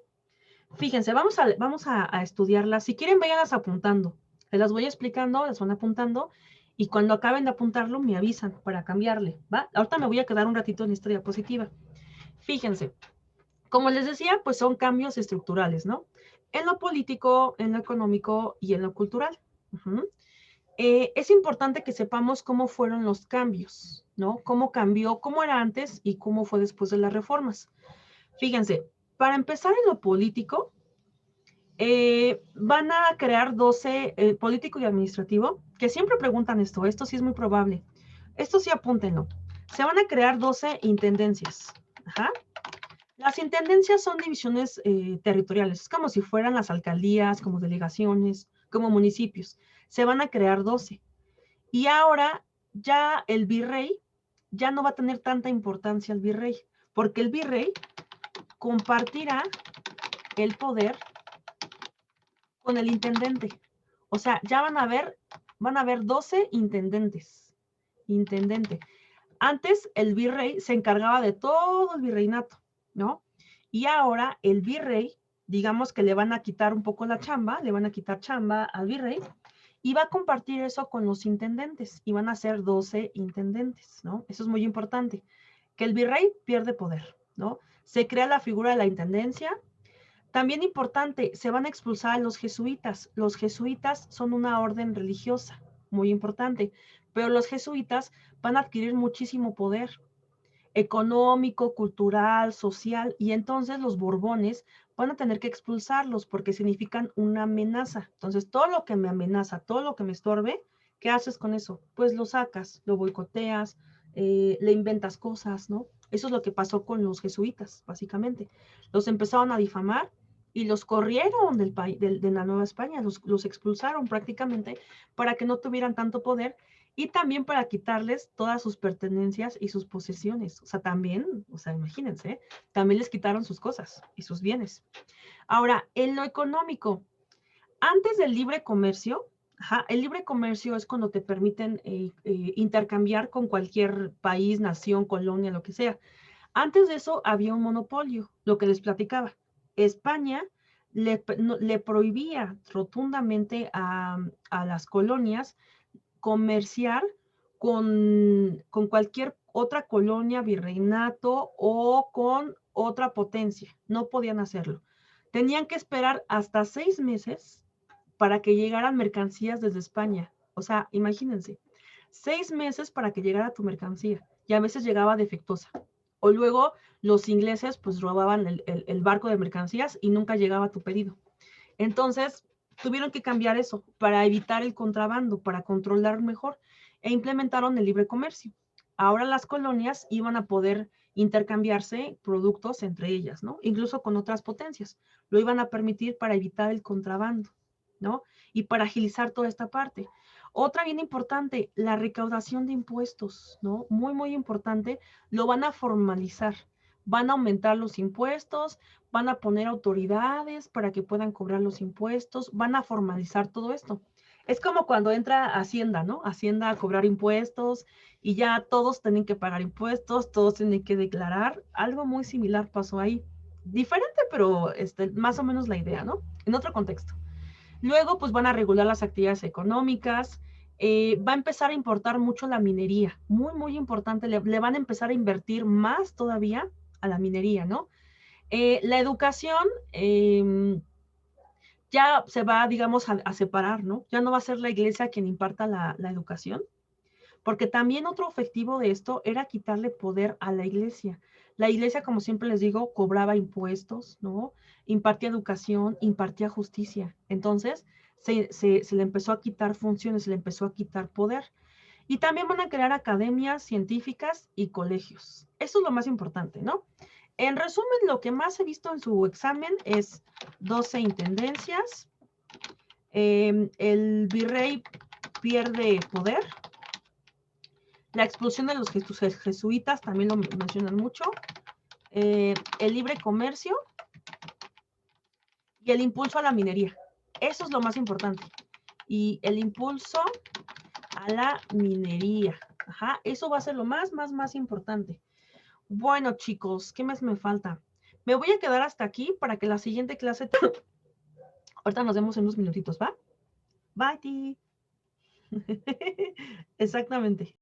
Fíjense, vamos a estudiarlas. Si quieren, váyanlas apuntando. Se las voy explicando, las van apuntando y cuando acaben de apuntarlo me avisan para cambiarle, ¿va? Ahorita me voy a quedar un ratito en esta diapositiva. Fíjense, como les decía, pues son cambios estructurales, ¿no? En lo político, en lo económico y en lo cultural. Es importante que sepamos cómo fueron los cambios, ¿no? Cómo cambió, cómo era antes y cómo fue después de las reformas. Fíjense, para empezar en lo político, van a crear 12, político y administrativo, que siempre preguntan esto sí es muy probable. Esto sí apúntenlo. Se van a crear 12 intendencias. Ajá. Las intendencias son divisiones territoriales, es como si fueran las alcaldías, como delegaciones, como municipios. Se van a crear 12. Y ahora ya el virrey, ya no va a tener tanta importancia el virrey, porque el virrey compartirá el poder con el intendente. O sea, ya van a haber 12 intendentes. intendente. Antes el virrey se encargaba de todo el virreinato, ¿no? Y ahora el virrey, digamos que le van a quitar un poco la chamba, le van a quitar chamba al virrey y va a compartir eso con los intendentes y van a ser 12 intendentes, ¿no? Eso es muy importante, que el virrey pierde poder, ¿no? Se crea la figura de la intendencia. También importante, se van a expulsar a los jesuitas. Los jesuitas son una orden religiosa, muy importante, pero los jesuitas van a adquirir muchísimo poder económico, cultural, social, y entonces los Borbones van a tener que expulsarlos porque significan una amenaza. Entonces, todo lo que me amenaza, todo lo que me estorbe, ¿qué haces con eso? Pues lo sacas, lo boicoteas, le inventas cosas, ¿no? Eso es lo que pasó con los jesuitas, básicamente. Los empezaron a difamar y los corrieron del país, de la Nueva España, los expulsaron prácticamente para que no tuvieran tanto poder y también para quitarles todas sus pertenencias y sus posesiones. O sea, también, o sea, imagínense, también les quitaron sus cosas y sus bienes. Ahora, en lo económico, antes del libre comercio, el libre comercio es cuando te permiten intercambiar con cualquier país, nación, colonia, lo que sea. Antes de eso había un monopolio, lo que les platicaba. España le prohibía rotundamente a las colonias comerciar con cualquier otra colonia, virreinato o con otra potencia. No podían hacerlo. Tenían que esperar hasta 6 meses para que llegaran mercancías desde España. O sea, imagínense, 6 meses para que llegara tu mercancía y a veces llegaba defectuosa. O luego los ingleses pues robaban el barco de mercancías y nunca llegaba tu pedido. Entonces, tuvieron que cambiar eso para evitar el contrabando, para controlar mejor e implementaron el libre comercio. Ahora las colonias iban a poder intercambiarse productos entre ellas, ¿no? Incluso con otras potencias. Lo iban a permitir para evitar el contrabando, ¿no? Y para agilizar toda esta parte. Otra bien importante, la recaudación de impuestos, ¿no? Muy, muy importante. Lo van a formalizar. Van a aumentar los impuestos, van a poner autoridades para que puedan cobrar los impuestos, van a formalizar todo esto. Es como cuando entra Hacienda, ¿no? Hacienda a cobrar impuestos y ya todos tienen que pagar impuestos, todos tienen que declarar. Algo muy similar pasó ahí. Diferente, pero más o menos la idea, ¿no? En otro contexto. Luego, pues van a regular las actividades económicas, va a empezar a importar mucho la minería, muy, muy importante, le van a empezar a invertir más todavía a la minería, ¿no? La educación ya se va, digamos, a separar, ¿no? Ya no va a ser la iglesia quien imparta la educación, porque también otro objetivo de esto era quitarle poder a la iglesia. La iglesia, como siempre les digo, cobraba impuestos, ¿no? Impartía educación, impartía justicia. Entonces, se le empezó a quitar funciones, se le empezó a quitar poder. Y también van a crear academias científicas y colegios. Eso es lo más importante, ¿no? En resumen, lo que más he visto en su examen es 12 intendencias. El virrey pierde poder. La expulsión de los jesuitas también lo mencionan mucho. El libre comercio y el impulso a la minería. Eso es lo más importante. Y el impulso a la minería. Eso va a ser lo más importante. Bueno, chicos, ¿qué más me falta? Me voy a quedar hasta aquí para que la siguiente clase... Ahorita nos vemos en unos minutitos, ¿va? Bye, ti. Exactamente.